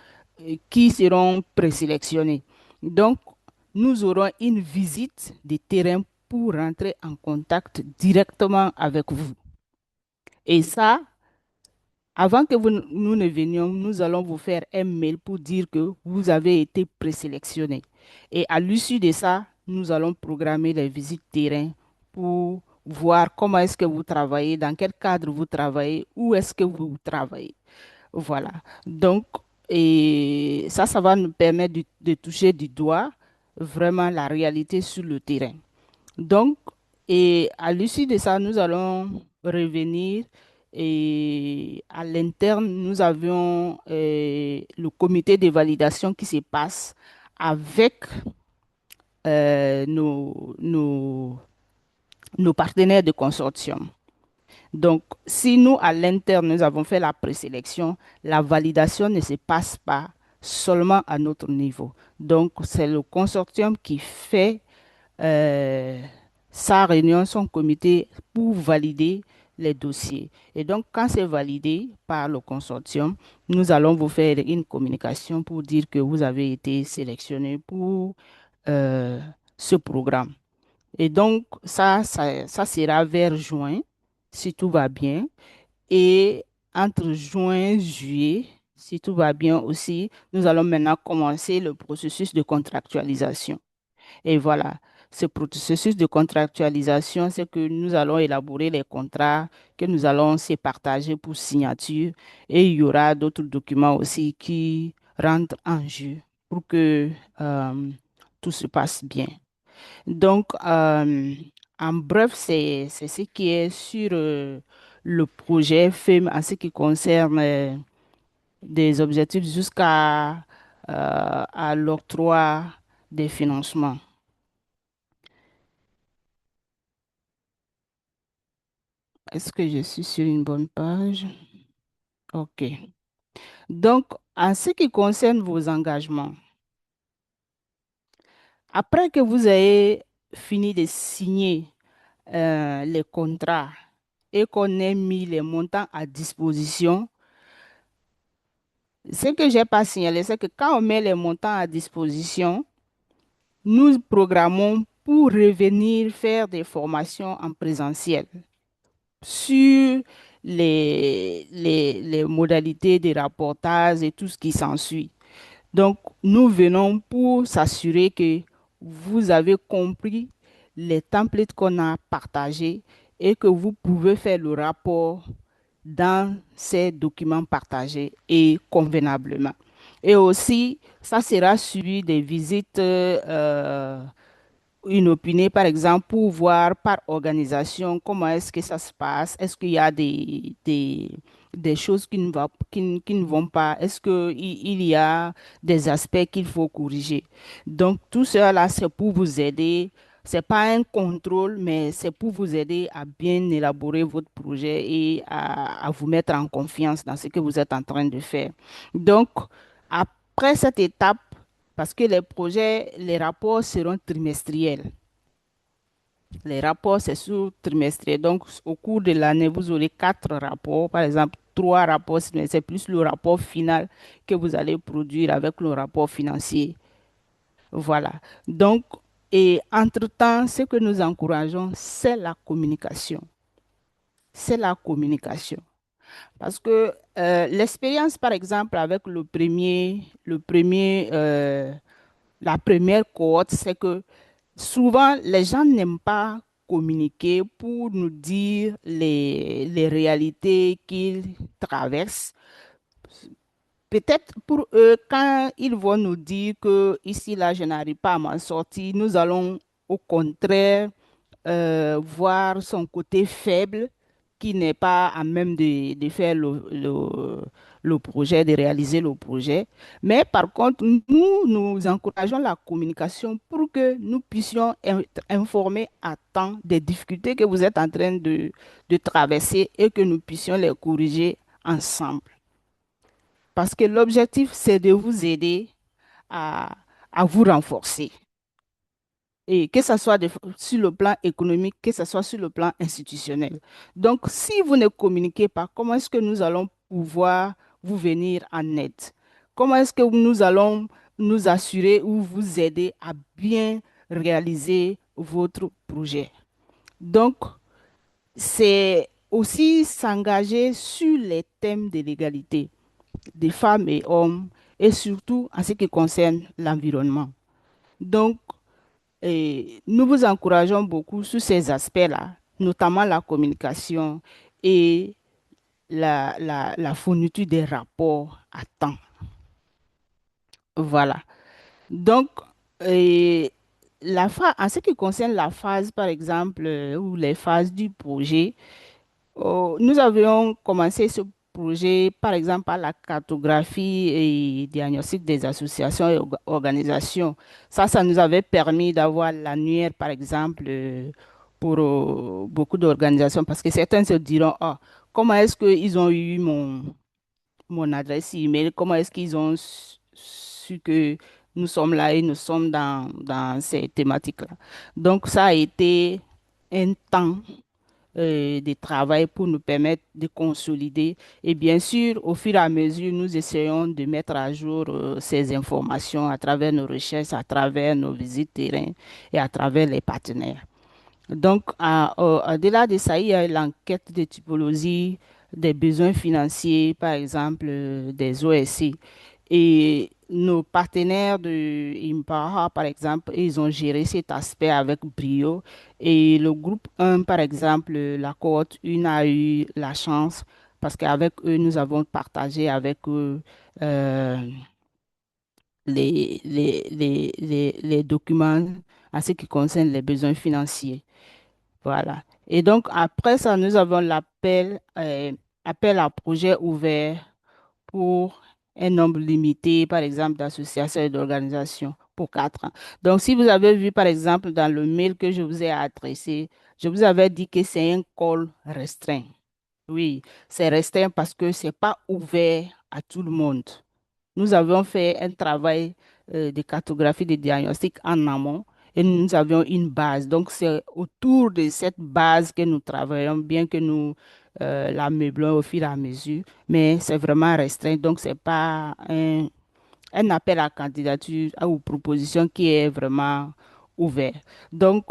qui seront présélectionnés. Donc, nous aurons une visite des terrains pour rentrer en contact directement avec vous. Et ça, avant que nous ne venions, nous allons vous faire un mail pour dire que vous avez été présélectionné. Et à l'issue de ça, nous allons programmer les visites terrain pour voir comment est-ce que vous travaillez, dans quel cadre vous travaillez, où est-ce que vous travaillez. Voilà. Donc, et ça va nous permettre de toucher du doigt vraiment la réalité sur le terrain. Donc, et à l'issue de ça, nous allons revenir et à l'interne, nous avions le comité de validation qui se passe avec nos partenaires de consortium. Donc, si nous, à l'interne, nous avons fait la présélection, la validation ne se passe pas seulement à notre niveau. Donc, c'est le consortium qui fait euh, sa réunion, son comité pour valider les dossiers. Et donc, quand c'est validé par le consortium, nous allons vous faire une communication pour dire que vous avez été sélectionné pour euh, ce programme. Et donc, ça sera vers juin, si tout va bien. Et entre juin et juillet, si tout va bien aussi, nous allons maintenant commencer le processus de contractualisation. Et voilà, ce processus de contractualisation, c'est que nous allons élaborer les contrats que nous allons se partager pour signature et il y aura d'autres documents aussi qui rentrent en jeu pour que tout se passe bien. Donc, en bref, c'est ce qui est sur le projet FEM en ce qui concerne des objectifs jusqu'à à l'octroi des financements. Est-ce que je suis sur une bonne page? OK. Donc, en ce qui concerne vos engagements, après que vous ayez fini de signer les contrats et qu'on ait mis les montants à disposition, ce que je n'ai pas signalé, c'est que quand on met les montants à disposition, nous programmons pour revenir faire des formations en présentiel sur les modalités de rapportage et tout ce qui s'ensuit. Donc, nous venons pour s'assurer que vous avez compris les templates qu'on a partagés et que vous pouvez faire le rapport dans ces documents partagés et convenablement. Et aussi, ça sera suivi des visites inopinée, par exemple, pour voir par organisation comment est-ce que ça se passe. Est-ce qu'il y a des choses qui ne vont pas? Est-ce qu'il y a des aspects qu'il faut corriger? Donc, tout cela, c'est pour vous aider. C'est pas un contrôle, mais c'est pour vous aider à bien élaborer votre projet et à vous mettre en confiance dans ce que vous êtes en train de faire. Donc, après cette étape, parce que les projets, les rapports seront trimestriels. Les rapports, c'est sur trimestriel. Donc, au cours de l'année, vous aurez 4 rapports. Par exemple, 3 rapports, c'est plus le rapport final que vous allez produire avec le rapport financier. Voilà. Donc, et entre-temps, ce que nous encourageons, c'est la communication. C'est la communication. Parce que l'expérience, par exemple, avec la première cohorte, c'est que souvent, les gens n'aiment pas communiquer pour nous dire les réalités qu'ils traversent. Peut-être pour eux, quand ils vont nous dire que ici, là, je n'arrive pas à m'en sortir, nous allons au contraire voir son côté faible qui n'est pas à même de faire le projet, de réaliser le projet. Mais par contre, nous encourageons la communication pour que nous puissions être informés à temps des difficultés que vous êtes en train de traverser et que nous puissions les corriger ensemble. Parce que l'objectif, c'est de vous aider à, à vous renforcer. Et que ce soit sur le plan économique, que ce soit sur le plan institutionnel. Donc, si vous ne communiquez pas, comment est-ce que nous allons pouvoir vous venir en aide? Comment est-ce que nous allons nous assurer ou vous aider à bien réaliser votre projet? Donc, c'est aussi s'engager sur les thèmes de l'égalité des femmes et hommes et surtout en ce qui concerne l'environnement. Donc, nous vous encourageons beaucoup sur ces aspects-là, notamment la communication et la fourniture des rapports à temps. Voilà. Donc, euh, en ce qui concerne la phase, par exemple, ou les phases du projet, nous avions commencé ce projet, par exemple, par la cartographie et diagnostic des associations et organisations. Ça nous avait permis d'avoir l'annuaire, par exemple, pour beaucoup d'organisations, parce que certains se diront, ah, comment est-ce qu'ils ont eu mon adresse email, comment est-ce qu'ils ont su que nous sommes là et nous sommes dans ces thématiques-là. Donc, ça a été un temps de travail pour nous permettre de consolider. Et bien sûr, au fur et à mesure, nous essayons de mettre à jour ces informations à travers nos recherches, à travers nos visites terrain et à travers les partenaires. Donc, au-delà de ça, il y a l'enquête de typologie des besoins financiers, par exemple, des OSC. Et nos partenaires de Impara, par exemple, ils ont géré cet aspect avec brio. Et le groupe 1, par exemple, la cohorte 1 a eu la chance parce qu'avec eux, nous avons partagé avec eux euh, les documents en ce qui concerne les besoins financiers. Voilà. Et donc, après ça, nous avons appel à projet ouvert pour un nombre limité, par exemple, d'associations et d'organisations pour 4 ans. Donc, si vous avez vu, par exemple, dans le mail que je vous ai adressé, je vous avais dit que c'est un call restreint. Oui, c'est restreint parce que c'est pas ouvert à tout le monde. Nous avons fait un travail de cartographie de diagnostic en amont et nous avions une base. Donc, c'est autour de cette base que nous travaillons, bien que nous la meublons au fur et à mesure, mais c'est vraiment restreint. Donc, ce n'est pas un appel à candidature ou proposition qui est vraiment ouvert. Donc,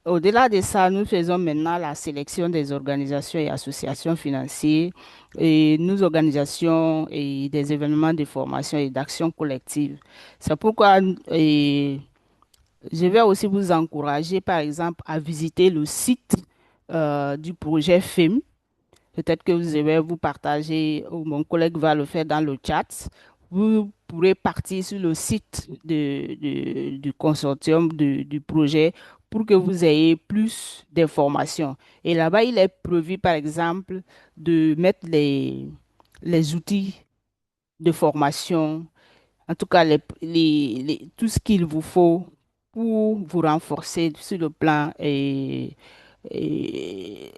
au-delà de ça, nous faisons maintenant la sélection des organisations et associations financières et nous organisons et des événements de formation et d'action collective. C'est pourquoi je vais aussi vous encourager, par exemple, à visiter le site du projet FEM. Peut-être que vous allez vous partager, ou mon collègue va le faire dans le chat. Vous pourrez partir sur le site du consortium du projet pour que vous ayez plus d'informations. Et là-bas, il est prévu, par exemple, de mettre les outils de formation, en tout cas tout ce qu'il vous faut pour vous renforcer sur le plan et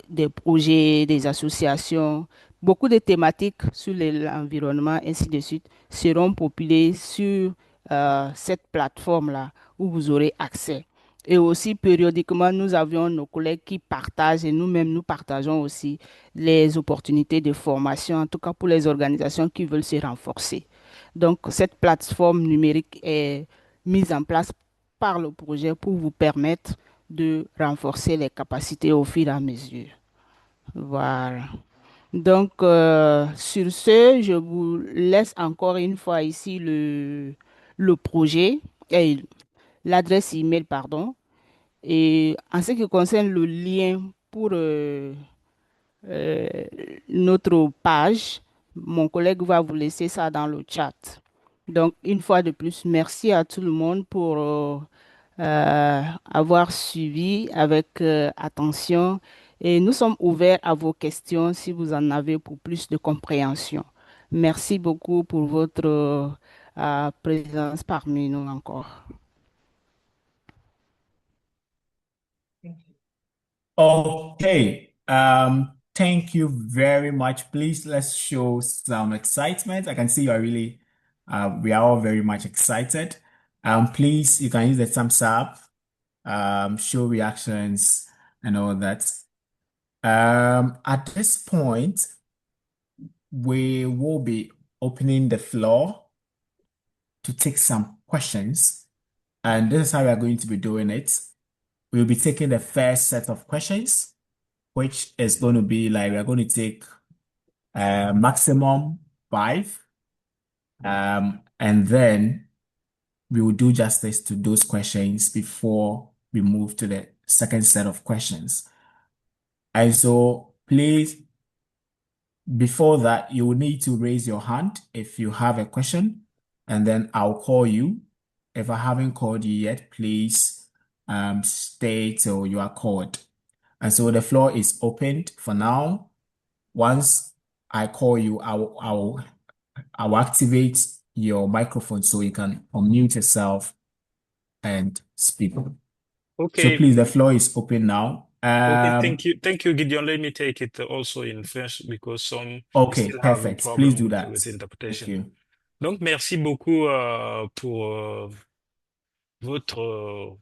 des projets, des associations, beaucoup de thématiques sur l'environnement, ainsi de suite, seront populées sur cette plateforme-là où vous aurez accès. Et aussi, périodiquement, nous avions nos collègues qui partagent et nous-mêmes, nous partageons aussi les opportunités de formation, en tout cas pour les organisations qui veulent se renforcer. Donc, cette plateforme numérique est mise en place par le projet pour vous permettre de renforcer les capacités au fur et à mesure. Voilà. Donc, sur ce, je vous laisse encore une fois ici le projet, et l'adresse email, pardon. Et en ce qui concerne le lien pour euh, notre page, mon collègue va vous laisser ça dans le chat. Donc, une fois de plus, merci à tout le monde pour avoir suivi avec attention et nous sommes ouverts à vos questions si vous en avez pour plus de compréhension. Merci beaucoup pour votre présence parmi nous encore. Okay. Thank you very much. Please let's show some excitement. I can see you are really, we are all very much excited. Please, you can use the thumbs up, show reactions and all that. At this point, we will be opening the floor to take some questions, and this is how we are going to be doing it. We'll be taking the first set of questions. which is going to be like we're going to take maximum 5, and then we will do justice to those questions before we move to the second set of questions. And so please, before that, you will need to raise your hand if you have a question, and then I'll call you. If I haven't called you yet, please stay till you are called. And so the floor is opened for now. Once I call you, I'll activate your microphone so you can unmute yourself and speak. So Okay. please, the floor is open now. Okay, thank you, Gideon. Let me take it also in French because some Okay, still have a perfect. problem Please do that. with Thank interpretation. you. Donc, merci beaucoup pour votre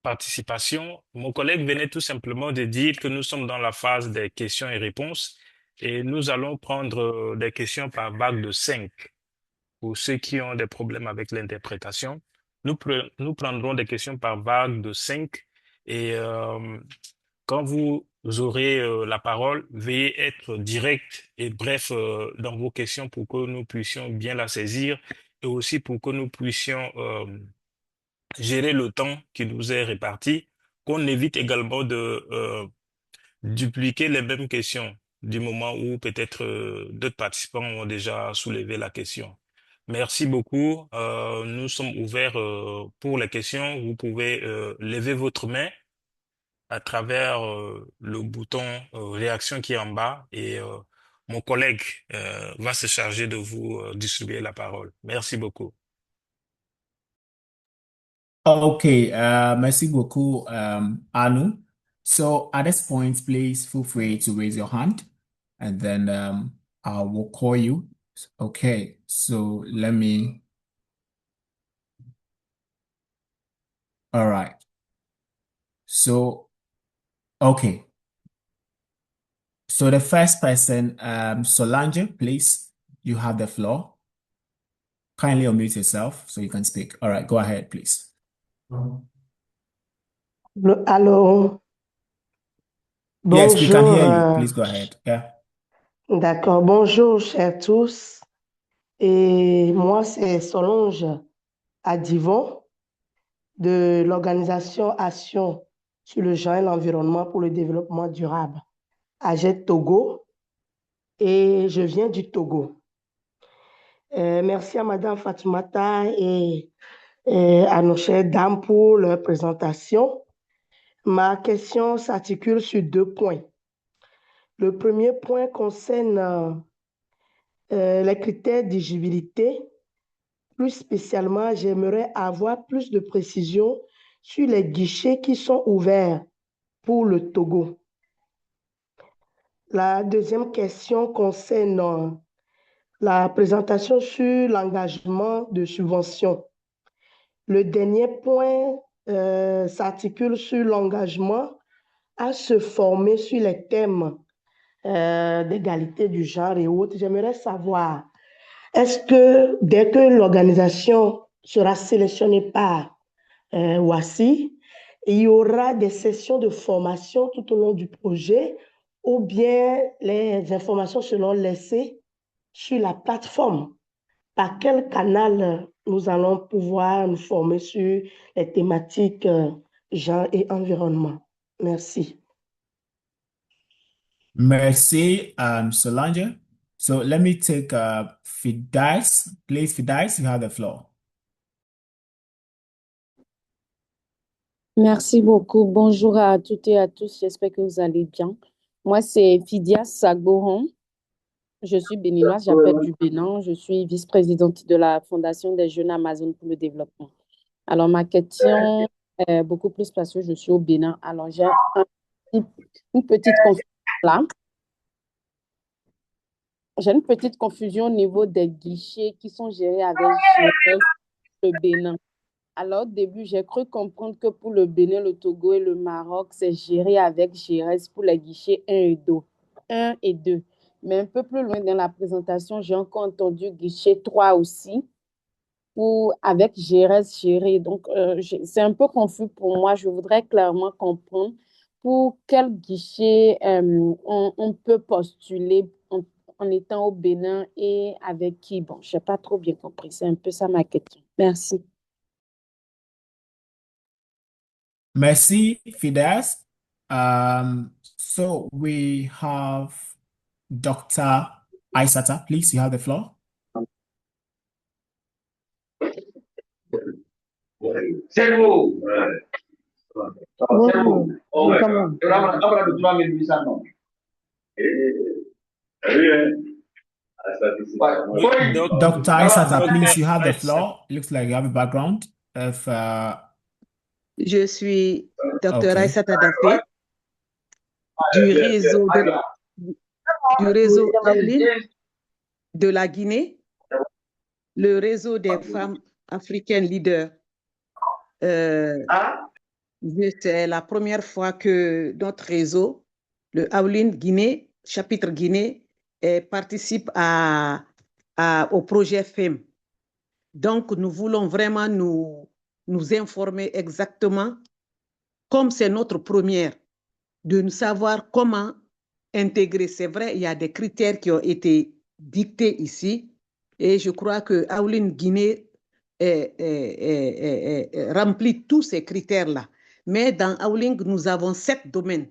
participation. Mon collègue venait tout simplement de dire que nous sommes dans la phase des questions et réponses et nous allons prendre des questions par vague de 5 pour ceux qui ont des problèmes avec l'interprétation. Nous prendrons des questions par vague de 5 et quand vous aurez la parole, veuillez être direct et bref dans vos questions pour que nous puissions bien la saisir et aussi pour que nous puissions gérer le temps qui nous est réparti, qu'on évite également de dupliquer les mêmes questions du moment où peut-être d'autres participants ont déjà soulevé la question. Merci beaucoup. Nous sommes ouverts pour les questions. Vous pouvez lever votre main à travers le bouton réaction qui est en bas et mon collègue va se charger de vous distribuer la parole. Merci beaucoup. Okay, merci beaucoup, Anu. So at this point, please feel free to raise your hand, and then I will call you. Okay, so let me. All right. So, okay. So the first person, Solange, please, you have the floor. Kindly unmute yourself so you can speak. All right, go ahead, please. Allô? Yes, we can hear you. Bonjour. Please go ahead. Yeah. D'accord. Bonjour, chers tous. Et moi, c'est Solange Adivon de l'organisation Action sur le genre et l'environnement pour le développement durable, AGET Togo, et je viens du Togo. Merci à Madame Fatoumata et à nos chères dames pour leur présentation. Ma question s'articule sur 2 points. Le premier point concerne les critères d'éligibilité. Plus spécialement, j'aimerais avoir plus de précisions sur les guichets qui sont ouverts pour le Togo. La deuxième question concerne la présentation sur l'engagement de subvention. Le dernier point s'articule sur l'engagement à se former sur les thèmes d'égalité du genre et autres. J'aimerais savoir, est-ce que dès que l'organisation sera sélectionnée par WASI, il y aura des sessions de formation tout au long du projet ou bien les informations seront laissées sur la plateforme? Par quel canal nous allons pouvoir nous former sur les thématiques genre et environnement? Merci. Merci, Solange. So let me take Fidice. Please, Fidice, you have the floor. Merci beaucoup. Bonjour à toutes et à tous. J'espère que vous allez bien. Moi, c'est Fidias Sagboron. Je suis béninoise, j'appelle du Bénin. Je suis vice-présidente de la Fondation des jeunes Amazon pour le développement. Alors, ma question est beaucoup plus parce que je suis au Bénin. Alors, j'ai une petite confusion là. J'ai une petite confusion au niveau des guichets qui sont gérés avec GRS le Bénin. Alors, au début, j'ai cru comprendre que pour le Bénin, le Togo et le Maroc, c'est géré avec GRS pour les guichets 1 et 2. 1 et 2. Mais un peu plus loin dans la présentation, j'ai encore entendu guichet 3 aussi, avec GRS géré. Donc, c'est un peu confus pour moi. Je voudrais clairement comprendre pour quel guichet on peut postuler en étant au Bénin et avec qui? Bon, je n'ai pas trop bien compris. C'est un peu ça ma question. Merci. Merci, Fides. So we have Dr. Aissata. Please, you have the floor. C'est vous. Dr. Aissata, please, you have the floor. Looks like you have a background. If, Je suis Dr. okay. Aissata Dafé du réseau Aulin de la Guinée, le réseau des femmes africaines leaders. C'est la première fois que notre réseau, le Aulin Guinée, chapitre Guinée, participe au projet FEM. Donc, nous voulons vraiment nous informer exactement, comme c'est notre première, de nous savoir comment intégrer. C'est vrai, il y a des critères qui ont été dictés ici, et je crois que Aulin Guinée remplit tous ces critères-là. Mais dans Aulin, nous avons 7 domaines.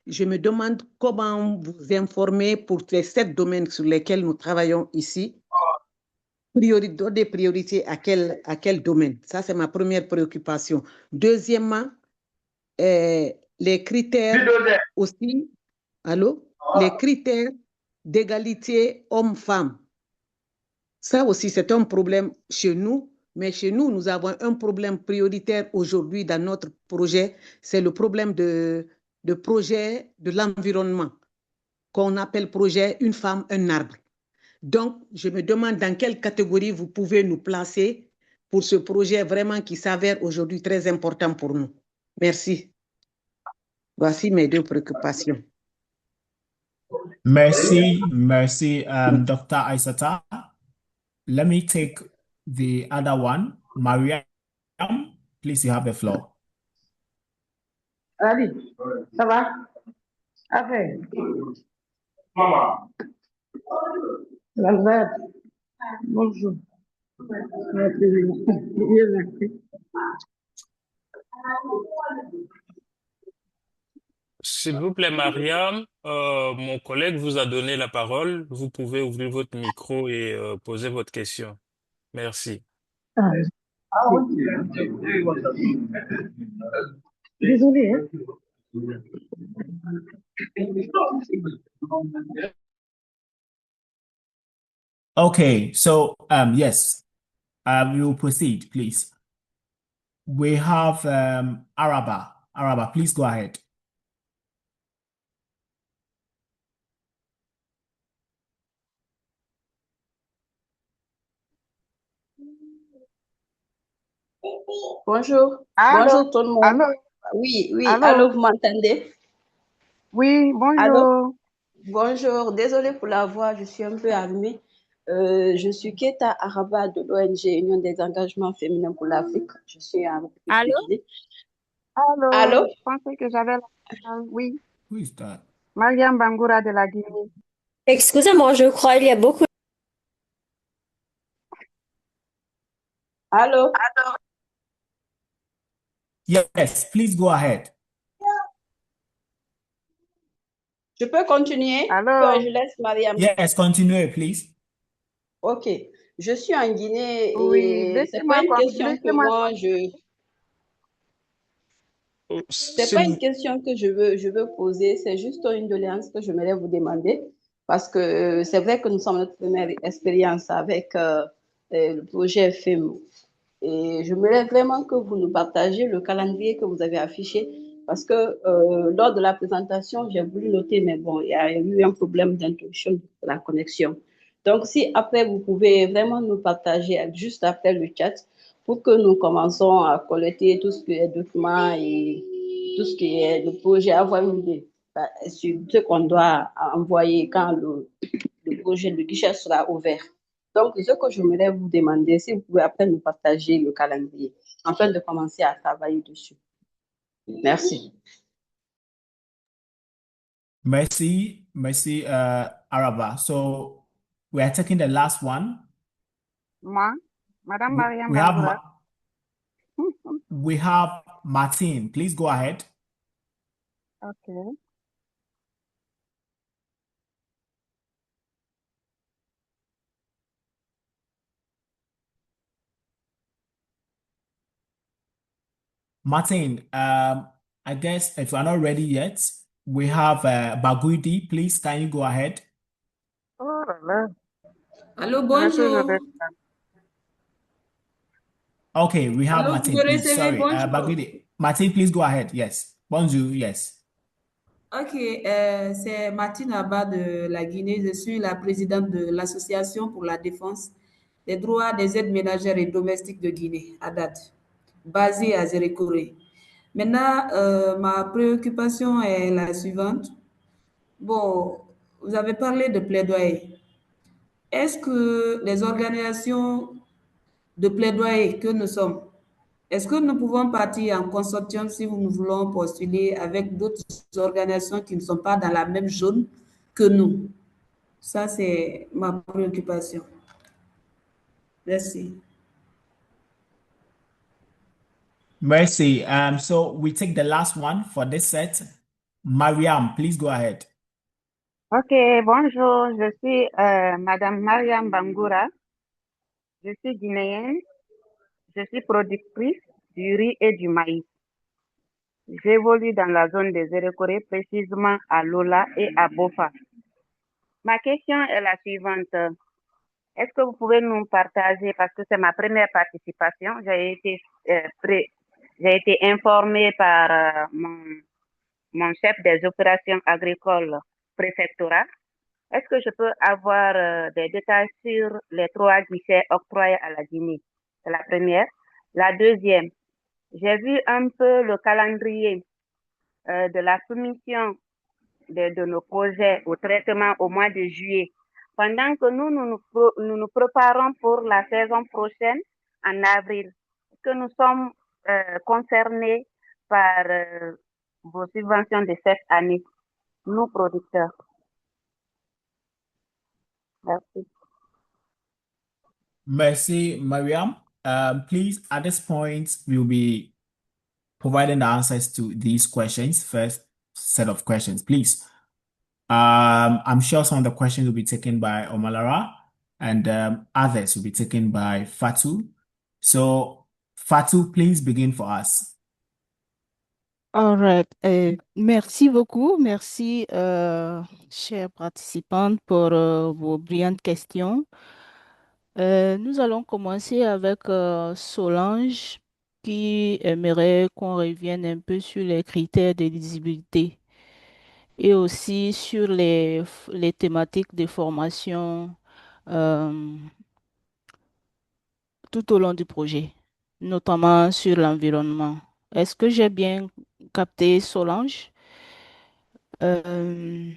Je me demande comment vous informer pour les 7 domaines sur lesquels nous travaillons ici. Donner priorité à quel domaine? Ça, c'est ma première préoccupation. Deuxièmement, les critères aussi, les critères d'égalité homme-femme. Ça aussi, c'est un problème chez nous, mais chez nous, nous avons un problème prioritaire aujourd'hui dans notre projet, c'est le problème de projet de l'environnement, qu'on appelle projet Une femme, un arbre. Donc, je me demande dans quelle catégorie vous pouvez nous placer pour ce projet vraiment qui s'avère aujourd'hui très important pour nous. Merci. Voici mes 2 préoccupations. Merci, Dr. Aissata. Let me take the other one. Mariam, please, you have the floor. Ali, ça va? Affaire. Maman. L'Albert. Bonjour. S'il vous plaît, Mariam, mon collègue vous a donné la parole. Vous pouvez ouvrir votre micro et poser votre question. Merci. Désolé, hein? Okay, so yes, we will proceed, please. We have Araba. Araba, please go ahead. Bonjour. Allô? Bonjour tout le monde. Allô? Oui, Allô? allô, vous m'entendez? Oui, Allô? bonjour. Bonjour, désolée pour la voix, je suis un peu allumée. Je suis Keta Araba de l'ONG Union des engagements féminins pour l'Afrique. Je suis en République Allô? de Guinée. Allô? Allô? Je pensais que j'avais la... Oui, Who is that? Mariam Bangoura de la Guinée. Excusez-moi, je crois il y a beaucoup. Allô? Yes, please go ahead. Je peux continuer? Allô? Je laisse Mariam. Yes, continue, please. Ok. Je suis en Guinée Oui, et c'est pas une question que moi c'est pas une question que je veux poser, c'est juste une doléance que je voudrais vous demander parce que c'est vrai que nous sommes notre première expérience avec le projet FEM et je voudrais vraiment que vous nous partagiez le calendrier que vous avez affiché parce que lors de la présentation, j'ai voulu noter, mais bon, il y a eu un problème d'interruption de la connexion. Donc, si après, vous pouvez vraiment nous partager juste après le chat pour que nous commençons à collecter tout ce qui est documents et tout ce qui est le projet, avoir une idée sur ce qu'on doit envoyer quand le projet, le guichet sera ouvert. Donc, ce que je voudrais vous demander, si vous pouvez après nous partager le calendrier afin de commencer à travailler dessus. Merci. Merci, Araba. So we are taking the last one. Moi, Madame We, Mariam we have Bangoura. we have Martin. Please go ahead. Okay. Martin, I guess if you are not ready yet, we have Baguidi. Please, can you go ahead? Oh là là, Allô, je vais toujours bonjour. Okay, we have Allô, vous Martin, me please. recevez? Sorry, Bonjour. Baguidi. Martin, please go ahead. Yes. Bonjour, yes. Ok, c'est Martine Abba de la Guinée. Je suis la présidente de l'Association pour la défense des droits des aides ménagères et domestiques de Guinée, ADAD, basée à Zérékoré. Maintenant, ma préoccupation est la suivante. Bon, vous avez parlé de plaidoyer. Est-ce que les organisations de plaidoyer que nous sommes, est-ce que nous pouvons partir en consortium si nous voulons postuler avec d'autres organisations qui ne sont pas dans la même zone que nous? Ça, c'est ma préoccupation. Merci. Merci. So we take the last one for this set. Mariam, please go ahead. Ok, bonjour, je suis Madame Mariam Bangoura. Je suis guinéenne. Je suis productrice du riz et du maïs. J'évolue dans la zone des Zérékoré, précisément à Lola et à Bofa. Ma question est la suivante. Est-ce que vous pouvez nous partager, parce que c'est ma première participation, j'ai été informée par mon chef des opérations agricoles préfectoral. Est-ce que je peux avoir des détails sur les 3 guichets octroyés à la Guinée? C'est la première. La deuxième, j'ai vu un peu le calendrier de la soumission de nos projets au traitement au mois de juillet. Pendant que nous nous préparons pour la saison prochaine en avril, que nous sommes concernés par vos subventions de cette année, nous producteurs. Merci. Merci, Mariam. Please, at this point, we'll be providing the answers to these questions. First set of questions, please. I'm sure some of the questions will be taken by Omalara and others will be taken by Fatu. So, Fatu, please begin for us. All right. Merci beaucoup. Merci, chers participants, pour vos brillantes questions. Nous allons commencer avec Solange qui aimerait qu'on revienne un peu sur les critères d'éligibilité et aussi sur les thématiques de formation euh, tout au long du projet, notamment sur l'environnement. Est-ce que j'ai bien capté Solange? Euh,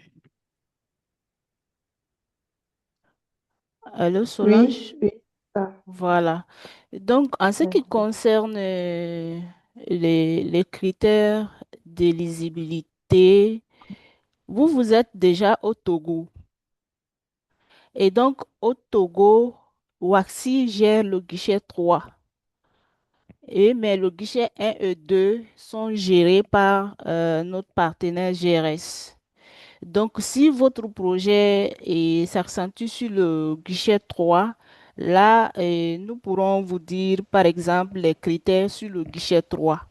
Allô, Oui, Solange? oui. Ah, Voilà. Donc, en ce qui merci. concerne les critères d'éligibilité, vous êtes déjà au Togo. Et donc, au Togo, Waxi gère le guichet 3. Mais le guichet 1 et 2 sont gérés par notre partenaire GRS. Donc, si votre projet s'accentue sur le guichet 3, là, nous pourrons vous dire, par exemple, les critères sur le guichet 3.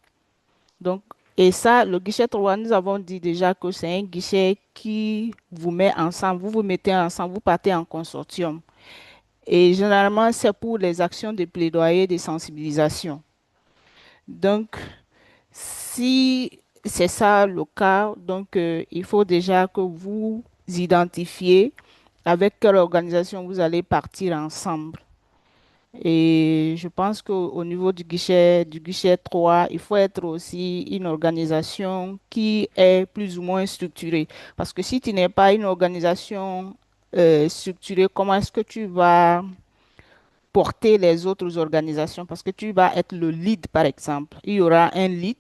Donc, et ça, le guichet 3, nous avons dit déjà que c'est un guichet qui vous met ensemble, vous vous mettez ensemble, vous partez en consortium. Et généralement, c'est pour les actions de plaidoyer, de sensibilisation. Donc, si c'est ça le cas, donc il faut déjà que vous identifiez avec quelle organisation vous allez partir ensemble. Et je pense qu'au niveau du guichet 3, il faut être aussi une organisation qui est plus ou moins structurée. Parce que si tu n'es pas une organisation structurée, comment est-ce que tu vas porter les autres organisations parce que tu vas être le lead, par exemple. Il y aura un lead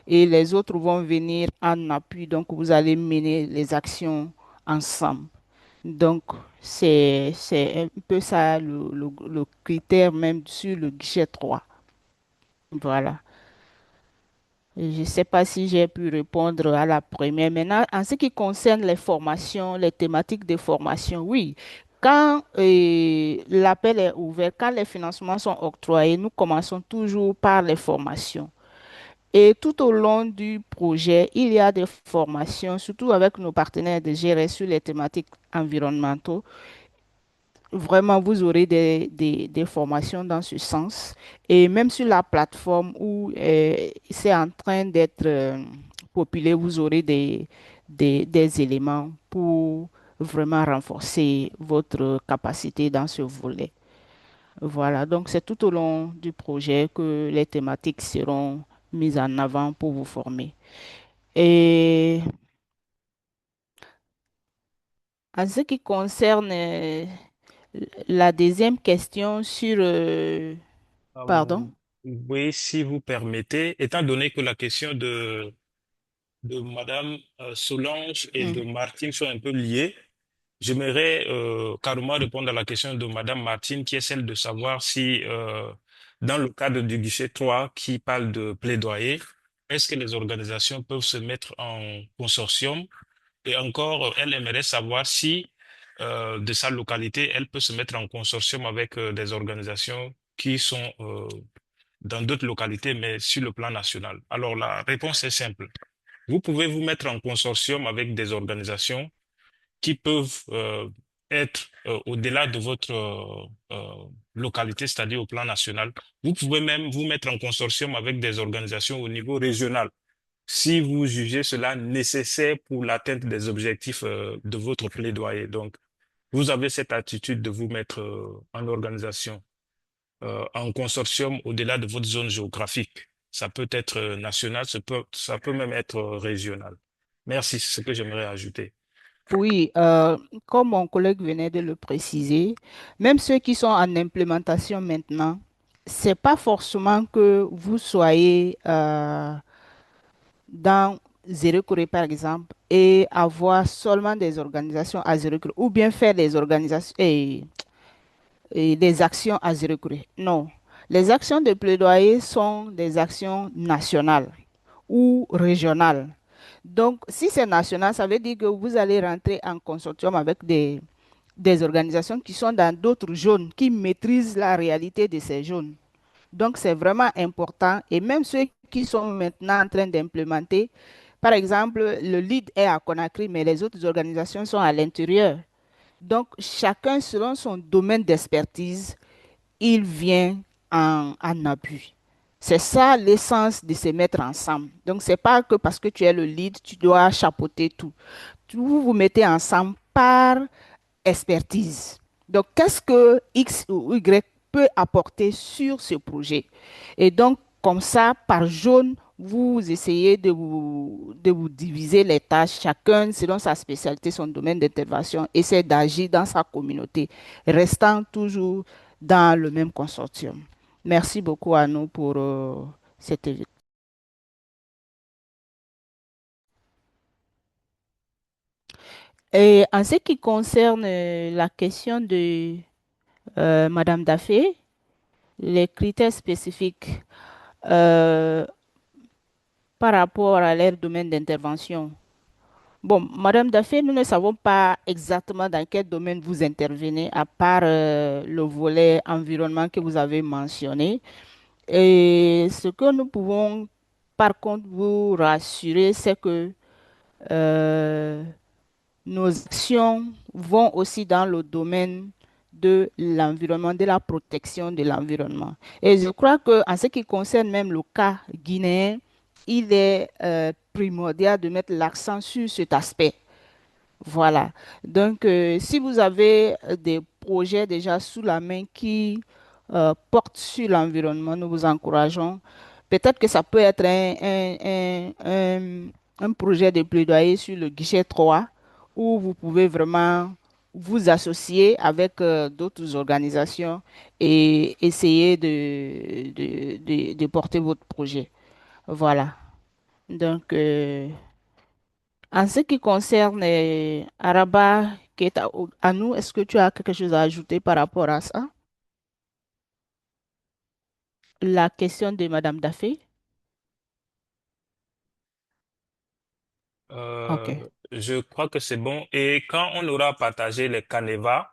et les autres vont venir en appui. Donc, vous allez mener les actions ensemble. Donc, c'est un peu ça le critère même sur le guichet 3. Voilà. Je ne sais pas si j'ai pu répondre à la première. Maintenant, en ce qui concerne les formations, les thématiques de formation, oui. Quand l'appel est ouvert, quand les financements sont octroyés, nous commençons toujours par les formations. Et tout au long du projet, il y a des formations, surtout avec nos partenaires de gérer sur les thématiques environnementaux. Vraiment, vous aurez des formations dans ce sens. Et même sur la plateforme où c'est en train d'être populé, vous aurez des éléments pour vraiment renforcer votre capacité dans ce volet. Voilà, donc c'est tout au long du projet que les thématiques seront mises en avant pour vous former. Et en ce qui concerne la deuxième question sur... pardon? Oui, si vous permettez, étant donné que la question de Madame Solange et de Martine sont un peu liées, j'aimerais carrément répondre à la question de Madame Martine, qui est celle de savoir si, dans le cadre du guichet 3 qui parle de plaidoyer, est-ce que les organisations peuvent se mettre en consortium? Et encore, elle aimerait savoir si, de sa localité, elle peut se mettre en consortium avec des organisations qui sont dans d'autres localités, mais sur le plan national. Alors, la réponse est simple. Vous pouvez vous mettre en consortium avec des organisations qui peuvent être au-delà de votre localité, c'est-à-dire au plan national. Vous pouvez même vous mettre en consortium avec des organisations au niveau régional, si vous jugez cela nécessaire pour l'atteinte des objectifs de votre plaidoyer. Donc, vous avez cette attitude de vous mettre en organisation, en consortium au-delà de votre zone géographique. Ça peut être national, ça peut même être régional. Merci, c'est ce que j'aimerais ajouter. Oui, comme mon collègue venait de le préciser, même ceux qui sont en implémentation maintenant, c'est pas forcément que vous soyez dans Zéro Corée, par exemple, et avoir seulement des organisations à Zéro Corée, ou bien faire des organisations et des actions à Zéro Corée. Non, les actions de plaidoyer sont des actions nationales ou régionales. Donc, si c'est national, ça veut dire que vous allez rentrer en consortium avec des organisations qui sont dans d'autres zones, qui maîtrisent la réalité de ces zones. Donc, c'est vraiment important. Et même ceux qui sont maintenant en train d'implémenter, par exemple, le lead est à Conakry, mais les autres organisations sont à l'intérieur. Donc, chacun, selon son domaine d'expertise, il vient en appui. C'est ça l'essence de se mettre ensemble. Donc, c'est pas que parce que tu es le lead, tu dois chapeauter tout. Vous vous mettez ensemble par expertise. Donc, qu'est-ce que X ou Y peut apporter sur ce projet? Et donc, comme ça, par zone, vous essayez de vous diviser les tâches, chacun selon sa spécialité, son domaine d'intervention, essaie d'agir dans sa communauté, restant toujours dans le même consortium. Merci beaucoup à nous pour cette émission. Et en ce qui concerne la question de Madame Daffé, les critères spécifiques euh, par rapport à leur domaine d'intervention. Bon, Madame Daffé, nous ne savons pas exactement dans quel domaine vous intervenez, à part le volet environnement que vous avez mentionné. Et ce que nous pouvons par contre vous rassurer, c'est que euh, nos actions vont aussi dans le domaine de l'environnement, de la protection de l'environnement. Et je crois que en ce qui concerne même le cas guinéen, il est primordial de mettre l'accent sur cet aspect. Voilà. Donc, si vous avez des projets déjà sous la main qui portent sur l'environnement, nous vous encourageons. Peut-être que ça peut être un projet de plaidoyer sur le guichet 3 où vous pouvez vraiment vous associer avec d'autres organisations et essayer de porter votre projet. Voilà. Donc, en ce qui concerne Araba Keita Anou, est-ce que tu as quelque chose à ajouter par rapport à ça? La question de Madame Daffé. OK. Je crois que c'est bon. Et quand on aura partagé les canevas,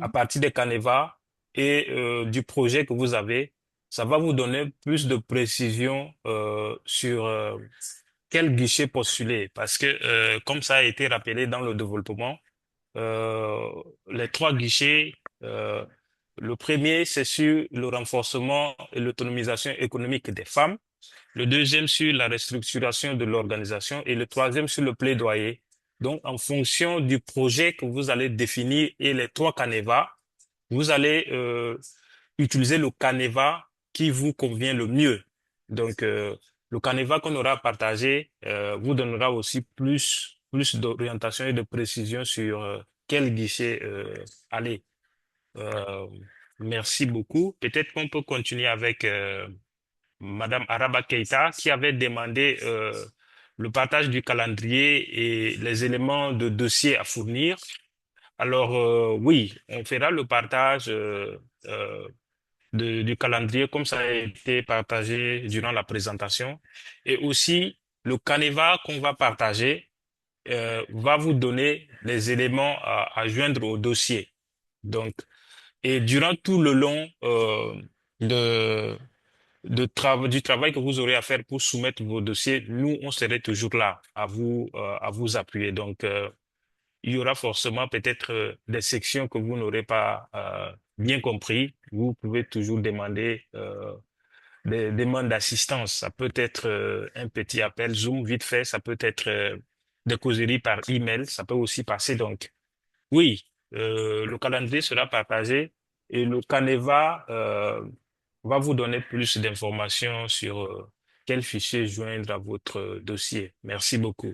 à Mhm. partir des canevas et du projet que vous avez, ça va vous donner plus de précision sur quel guichet postuler. Parce que, comme ça a été rappelé dans le développement, euh, les trois guichets, le premier, c'est sur le renforcement et l'autonomisation économique des femmes. Le deuxième sur la restructuration de l'organisation et le troisième sur le plaidoyer. Donc, en fonction du projet que vous allez définir et les trois canevas, vous allez utiliser le canevas qui vous convient le mieux. Donc, le canevas qu'on aura partagé vous donnera aussi plus d'orientation et de précision sur quel guichet aller. Euh, Merci beaucoup. Peut-être qu'on peut continuer avec Madame Araba Keita qui avait demandé le partage du calendrier et les éléments de dossier à fournir. Alors oui, on fera le partage du calendrier comme ça a été partagé durant la présentation. Et aussi, le canevas qu'on va partager va vous donner les éléments à joindre au dossier. Donc, et durant tout le long de du travail que vous aurez à faire pour soumettre vos dossiers, nous, on serait toujours là à vous appuyer. Donc, il y aura forcément peut-être des sections que vous n'aurez pas bien compris. Vous pouvez toujours demander des demandes d'assistance. Ça peut être un petit appel Zoom vite fait, ça peut être des causeries par email, ça peut aussi passer. Donc, oui, le calendrier sera partagé et le Caneva va vous donner plus d'informations sur quel fichier joindre à votre dossier. Merci beaucoup.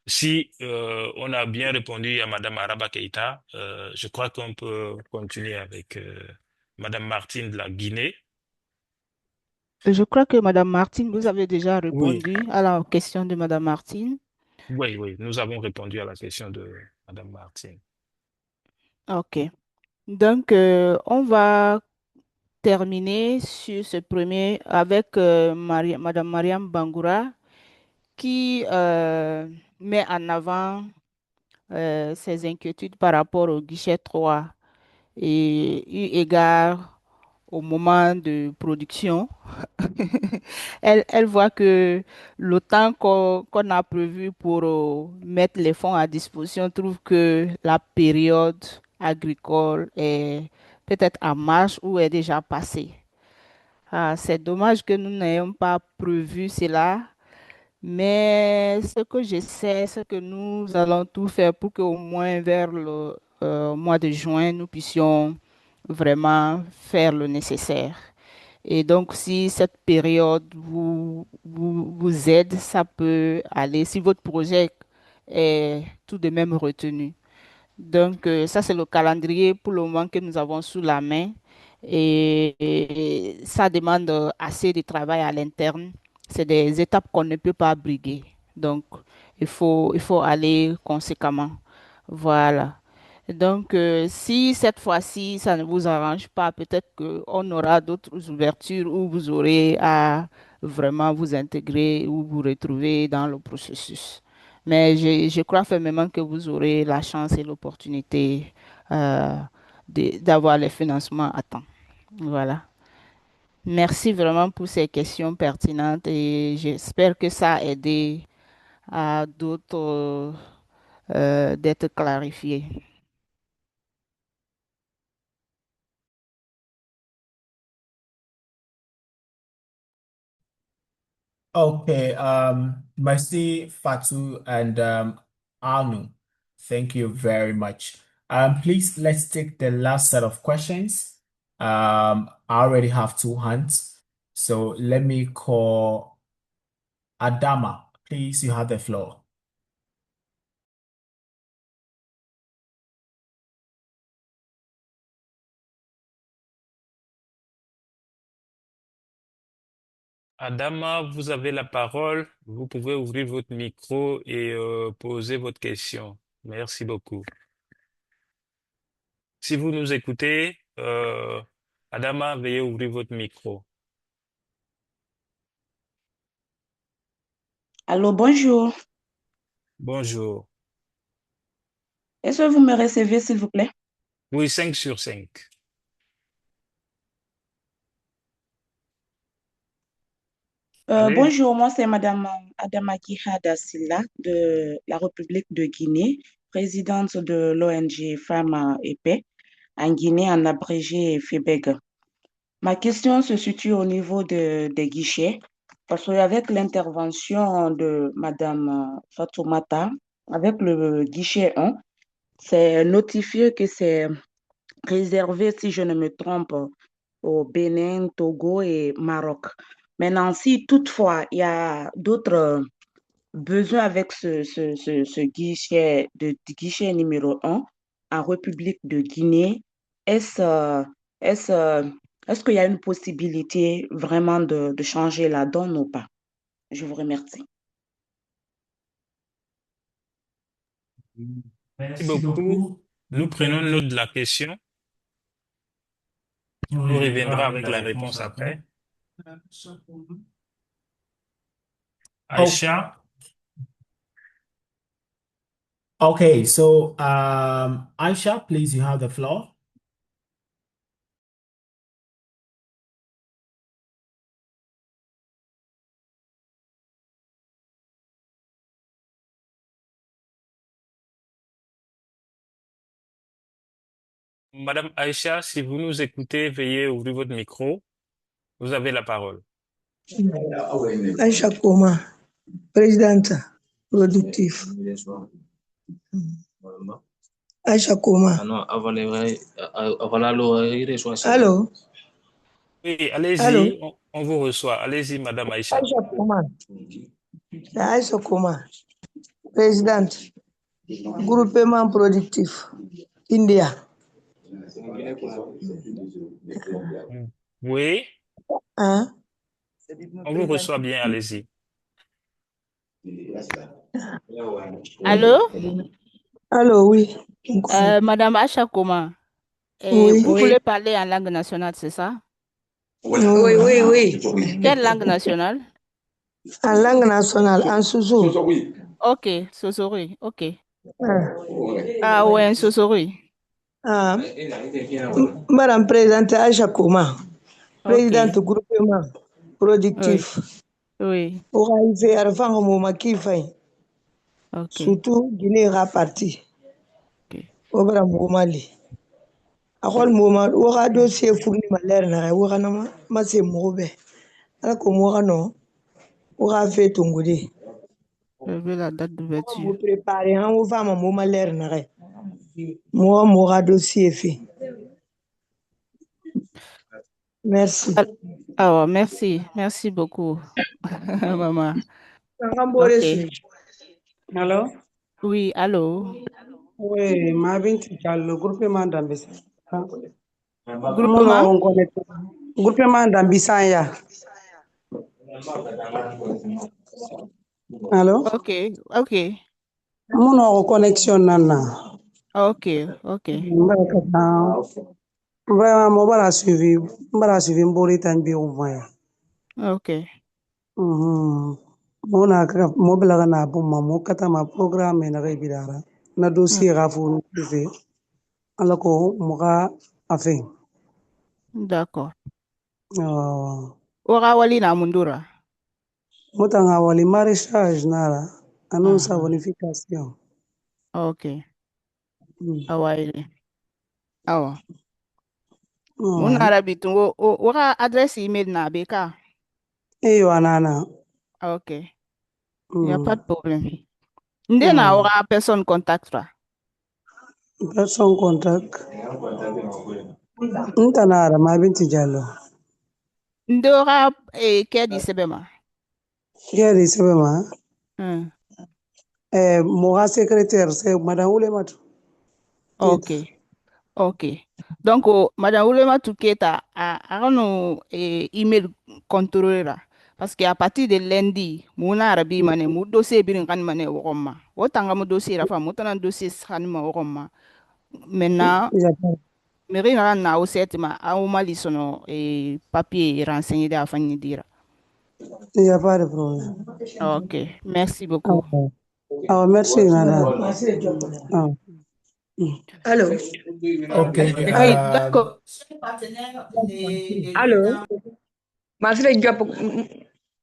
Si on a bien répondu à Madame Araba Keita, je crois qu'on peut continuer avec Madame Martine de la Guinée. Je crois que Madame Martine, vous avez déjà Oui, répondu à la question de Madame Martine. oui, nous avons répondu à la question de Madame Martine. OK. Donc, on va terminer sur ce premier avec Madame Mariam Bangoura qui met en avant ses inquiétudes par rapport au guichet 3 et eu égard au moment de production. Elle voit que le temps qu'on a prévu pour mettre les fonds à disposition trouve que la période agricole est peut-être en marche ou est déjà passée. Ah, c'est dommage que nous n'ayons pas prévu cela, mais ce que je sais, c'est que nous allons tout faire pour qu'au moins vers le mois de juin, nous puissions vraiment faire le nécessaire. Et donc, si cette période vous aide, ça peut aller, si votre projet est tout de même retenu. Donc, ça, c'est le calendrier pour le moment que nous avons sous la main. Et ça demande assez de travail à l'interne. C'est des étapes qu'on ne peut pas briguer. Donc, il faut aller conséquemment. Voilà. Donc, si cette fois-ci, ça ne vous arrange pas, peut-être qu'on aura d'autres ouvertures où vous aurez à vraiment vous intégrer ou vous retrouver dans le processus. Mais je crois fermement que vous aurez la chance et l'opportunité euh, d'avoir les financements à temps. Voilà. Merci vraiment pour ces questions pertinentes et j'espère que ça a aidé à d'autres d'être clarifiés. Okay, merci Fatu and Anu. Thank you very much. Please let's take the last set of questions. I already have two hands, so let me call Adama. Please, you have the floor. Adama, vous avez la parole. Vous pouvez ouvrir votre micro et poser votre question. Merci beaucoup. Si vous nous écoutez, Adama, veuillez ouvrir votre micro. Allô, bonjour. Bonjour. Est-ce que vous me recevez, s'il vous plaît? Oui, 5 sur 5. Allez. Bonjour, moi c'est Madame Adama Kihada Silla de la République de Guinée, présidente de l'ONG Femmes et Paix en Guinée, en abrégé FEBEG. Ma question se situe au niveau des guichets, parce qu'avec l'intervention de Madame Fatoumata, avec le guichet 1, c'est notifié que c'est réservé, si je ne me trompe, au Bénin, Togo et Maroc. Maintenant, si toutefois il y a d'autres besoins avec ce guichet numéro 1 en République de Guinée, est-ce est-ce, euh, est-ce qu'il y a une possibilité vraiment de changer la donne ou pas? Je vous remercie. Merci beaucoup. Nous prenons note de la question. On reviendra avec la réponse après. Aisha. Okay, so Aisha, please, you have the floor. Madame Aïcha, si vous nous écoutez, veuillez ouvrir votre micro. Vous avez la parole. Aïcha Koma, présidente productif. Aïcha Koma. Allô? Oui, allez-y, on vous reçoit. Allez-y, Madame Aïcha. Aïcha Koma. C'est Aïcha Koma, présidente groupement productif India. Oui. Hein? On vous reçoit bien, allez-y. Allô? Allô, oui. Madame Aïcha Koma, Oui. vous voulez parler en langue nationale, c'est ça? Oui. Quelle langue nationale? En langue nationale, en Sousou. Ok, Sosori, ok. Ah ouais, Sosori. Madame présidente Aïcha Koma, présidente groupement productif. Oui. Pour arriver à faire un moment qui fait. Surtout Guinée parti. Au bras Mali. À quoi le moment où on a dossier fourni malheur n'a où on a massé mauvais. Alors que moi non, on a fait ton goûter. Je veux la date d'ouverture. Vous préparez un ou va mon moment l'air n'a. Moi mon dossier fait. Merci. Ah, merci beaucoup, maman. Okay. Allô? Oui, allô? Oui, Mabinti Diallo, groupement d'Ambissa. Groupement? Groupement d'Ambissa. Allô? Ok. Mon connexion nana. Ok. Vraiment, moi, voilà suivi Mbori Tanbi au moins. Ok. Mona mobile na buma mo kata ma programme na rebidara na dossier rafu privé alako moka afin. D'accord. Ora wali na mundura. Motanga wali maraîchage nara annonce bonification. Ok. Awaile. Awa. Muna arabitungo ora adresse email na beka. Eyo anana. Ok. Il n'y a pas de problème. Ndena aura personne contact là. Personne contact. Ntanara Mabinti Diallo. Ndora Kedi Sebema. Kedi Sebema. Mon secrétaire c'est Madame Oulematu. Ok. Donc, Madame Oulema Tuketa a un email contrôlé là. Parce qu'à partir de lundi, mon arabi mané, mon dossier birin kan mané au Roma. Autant que mon dossier, la femme, autant un dossier scan au Roma. Maintenant, mairie na au set ma au mali sono et papier renseigné de afin de dire. Il n'y a pas de problème. Ok, merci Ah, beaucoup. ah, merci, madame. Ah. Allô? Ok. Oui, d'accord. Allô? Masre Diop,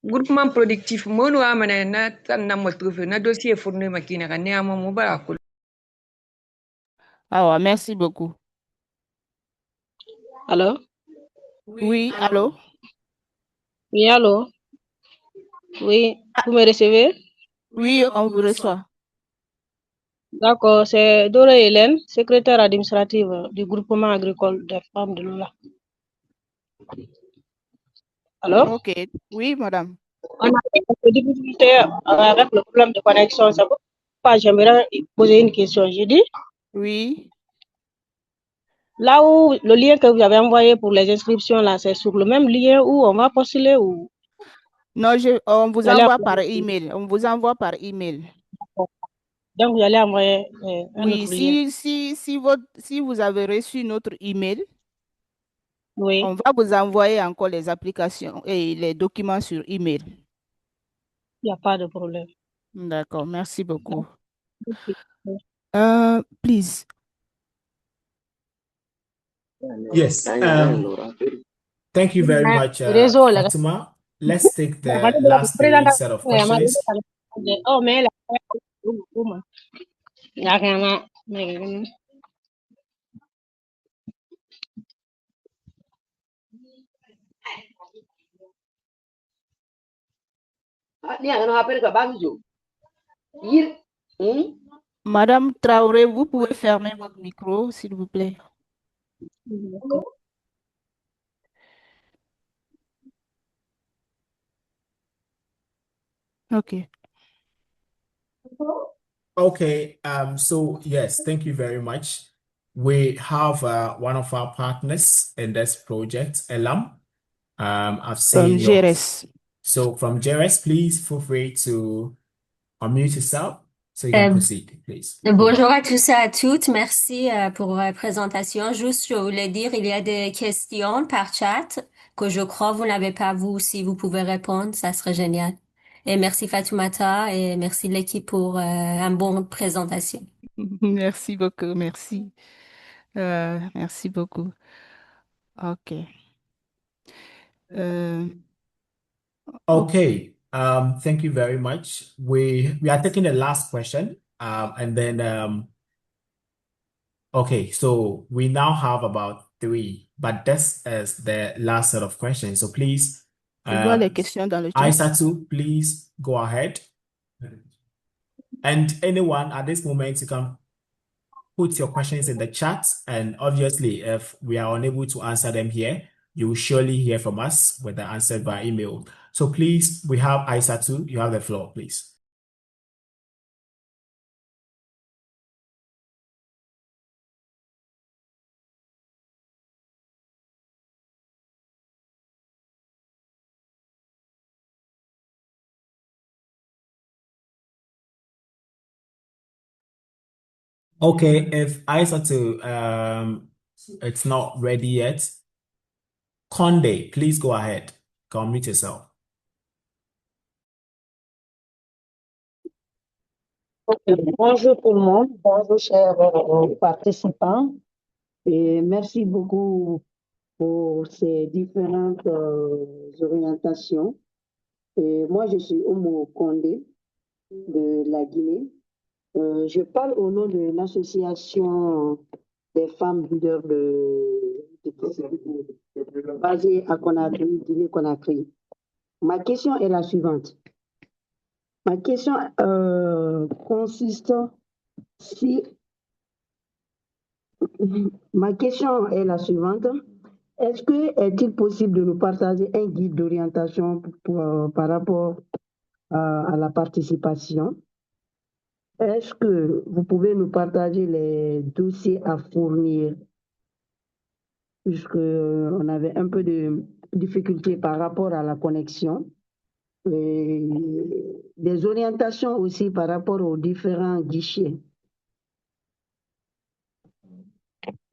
groupement productif, mon ou amane na tan na mo trouver na dossier fourni makina ka ne amo mo bara ko. Ah, ouais, merci beaucoup. Allô? Oui, allô? Oui, allô? Oui, vous me recevez? Oui, on vous reçoit. D'accord, c'est Dora Hélène, secrétaire administrative du groupement agricole des femmes de Lula. Allô? Ok, oui, madame. On a des difficultés avec le problème de connexion. C'est pourquoi j'aimerais poser une question. J'ai dit, Oui. là où le lien que vous avez envoyé pour les inscriptions, là, c'est sur le même lien où on va postuler ou Non, on vous vous allez envoie par envoyer- email. On vous envoie par email. Donc, vous allez envoyer un Oui, autre lien. si vous avez reçu notre email, Oui. on va vous envoyer encore les applications et les documents sur email. Il n'y a pas de problème. D'accord, merci beaucoup. Ok. Please. Yes. Thank you very much, Réseau, là. Fatima. Let's take the last three set of questions. Oh, mais là, il y a rien. Madame Traoré, vous pouvez fermer votre micro, s'il vous plaît. Okay. Okay. So yes, thank you very much. We have one of our partners in this project, Elam. I've From seen your. GRS. So from JRS, please feel free to unmute yourself so you can proceed, please. Bonjour à tous et à toutes. Merci pour la présentation. Juste, je voulais dire, il y a des questions par chat que je crois vous n'avez pas vu. Si vous pouvez répondre, ça serait génial. Et merci Fatoumata et merci l'équipe pour une bonne présentation. Merci beaucoup, merci. Merci beaucoup. Ok. Okay. Thank you very much. We are taking the last question. And then okay, so we now have about three, but this is the last set of questions. So please, Je vois les questions dans le chat. Aissatou, please go ahead. And anyone at this moment, you can put your questions in the chat. And obviously, if we are unable to answer them here, you will surely hear from us with the answer by email. So please, we have Aissatou. You have the floor, please. Okay, if Aissatou, it's not ready yet, Conde, please go ahead. Go unmute yourself. Bonjour tout le monde, bonjour chers participants et merci beaucoup pour ces différentes orientations. Et moi, je suis Omo Condé de la Guinée. Je parle au nom de l'association des femmes leaders basée à Conakry, Guinée-Conakry. Ma question est la suivante. Ma question consiste si ma question est la suivante. Est-il possible de nous partager un guide d'orientation par rapport à la participation? Est-ce que vous pouvez nous partager les dossiers à fournir? Puisqu'on avait un peu de difficulté par rapport à la connexion. des orientations aussi par rapport aux différents guichets.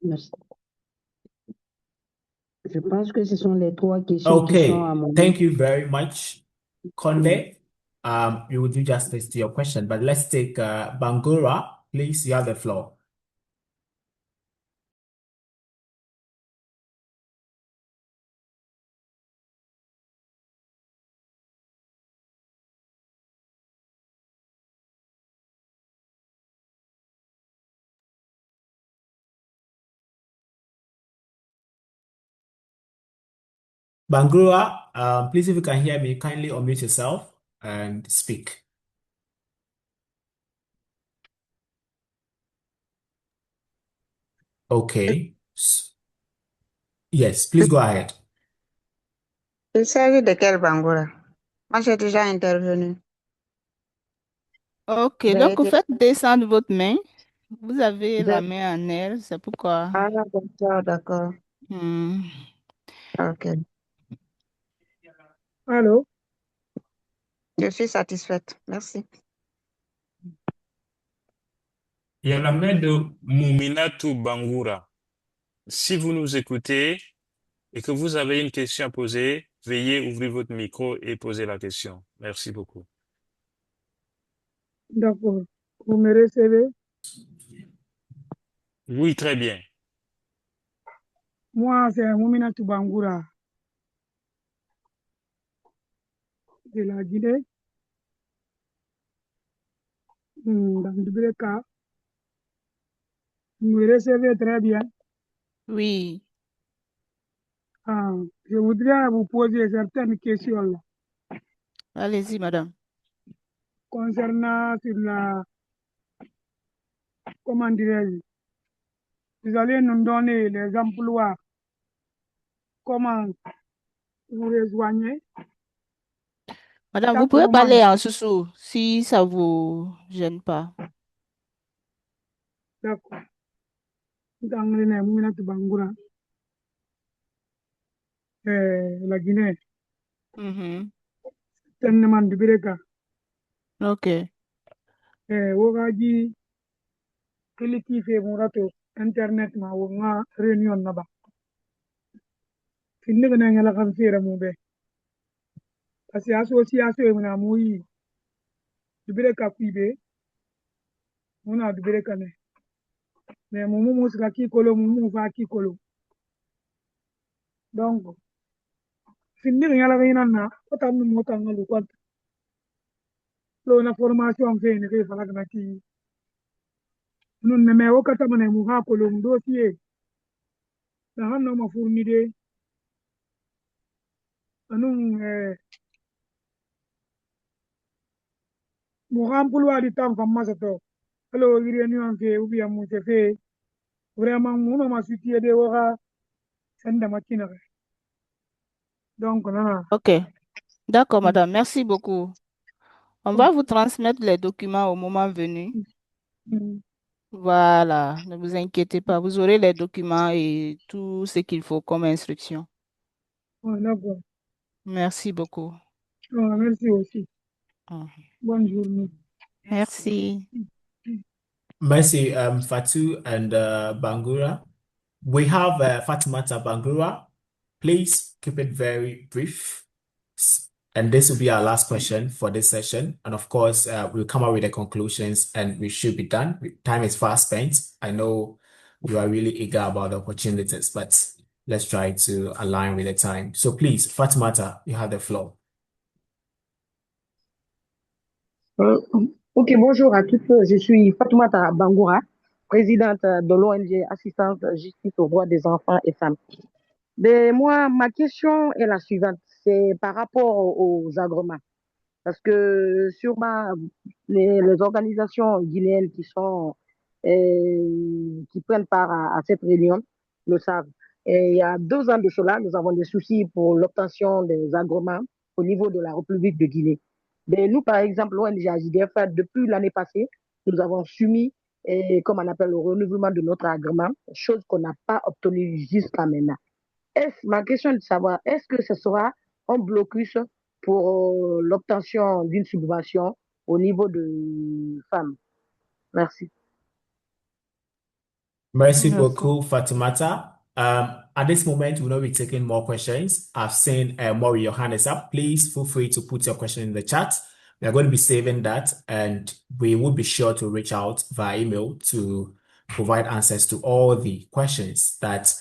Merci. Je pense que ce sont les 3 questions qui sont à Okay, mon thank avis. you very much, Conde. You will do justice to your question, but let's take Bangura. Please, you have the floor. Bangura, please, if you can hear me, kindly unmute yourself and speak. Okay. Yes, please go ahead. Il s'agit de quel Bangura? Moi, j'ai déjà intervenu. Ok, J'ai donc été- faites descendre votre main. Vous avez la main en air, c'est pourquoi. Ah, d'accord, d'accord. Hmm. Ok. Allô? Je suis satisfaite. Merci. Il y a la main de Mouminatou Bangura. Si vous nous écoutez et que vous avez une question à poser, veuillez ouvrir votre micro et poser la question. Merci beaucoup. D'accord. Vous me recevez? Oui, très bien. Moi, c'est Moumina Toubangoura de la Guinée, dans Dubreka. Vous me recevez très bien. Oui. Je voudrais vous poser certaines questions là, Allez-y, madame. concernant sur la, comment dirais-je, vous allez nous donner les emplois, comment vous rejoignez. Madame, vous Chaque pouvez moment, parler en sous si ça vous gêne pas. d'accord. Dans Moumina Toubangoura, la Guinée, Mhm. tellement Dubreka. Ok. Wogaji, kiliki fe murato, internet ma wonga réunion naba. Finne gana ngala kan fere mube. Kasi association e muna muyi Dubreka kuibe, muna Dubreka ne. Mais mumu musika kikolo, mumu fa kikolo. Donc, finne ngala gana na, kota mu mota ngalu kwanta. Lo na formation fe ne ke fala gana ki. Nun ne me wakata mane mu ha kolo mu dossier. Na hanno ma fournide. Anun mu emploi du temps comme ça to. Alors, réunion fe ou bien mu se fait vraiment mu ma situé de waka senda makina. Donc, non. Ok. D'accord, madame. Merci beaucoup. On va vous transmettre les documents au moment venu. Voilà. Ne vous inquiétez pas. Vous aurez les documents et tout ce qu'il faut comme instruction. D'accord. Merci beaucoup. Merci aussi. Mhm. Bonne journée. Merci. Merci, Fatu and Bangura. We have Fatimata Bangura. Please keep it very brief. And this will be our last question for this session. And of course, we'll come up with the conclusions and we should be done. Time is fast spent. I know you are really eager about the opportunities, but let's try to align with the time. So please, Fatimata, you have the floor. Ok, bonjour à tous. Je suis Fatoumata Bangoura, présidente de l'ONG Assistance Justice aux droits des enfants et femmes. Mais moi, ma question est la suivante. C'est par rapport aux agréments. Parce que sûrement, les organisations guinéennes qui prennent part à cette réunion le savent. Et il y a 2 ans de cela, nous avons des soucis pour l'obtention des agréments au niveau de la République de Guinée. Mais nous, par exemple, l'ONG AJDF, depuis l'année passée, nous avons soumis, comme on appelle, le renouvellement de notre agrément, chose qu'on n'a pas obtenue jusqu'à maintenant. Ma question est de savoir, est-ce que ce sera un blocus pour l'obtention d'une subvention au niveau de femmes. Merci. Merci Merci. beaucoup, Fatimata. At this moment, we'll not be taking more questions. I've seen Maury, your hand is up. Please feel free to put your question in the chat. We are going to be saving that, and we will be sure to reach out via email to provide answers to all the questions that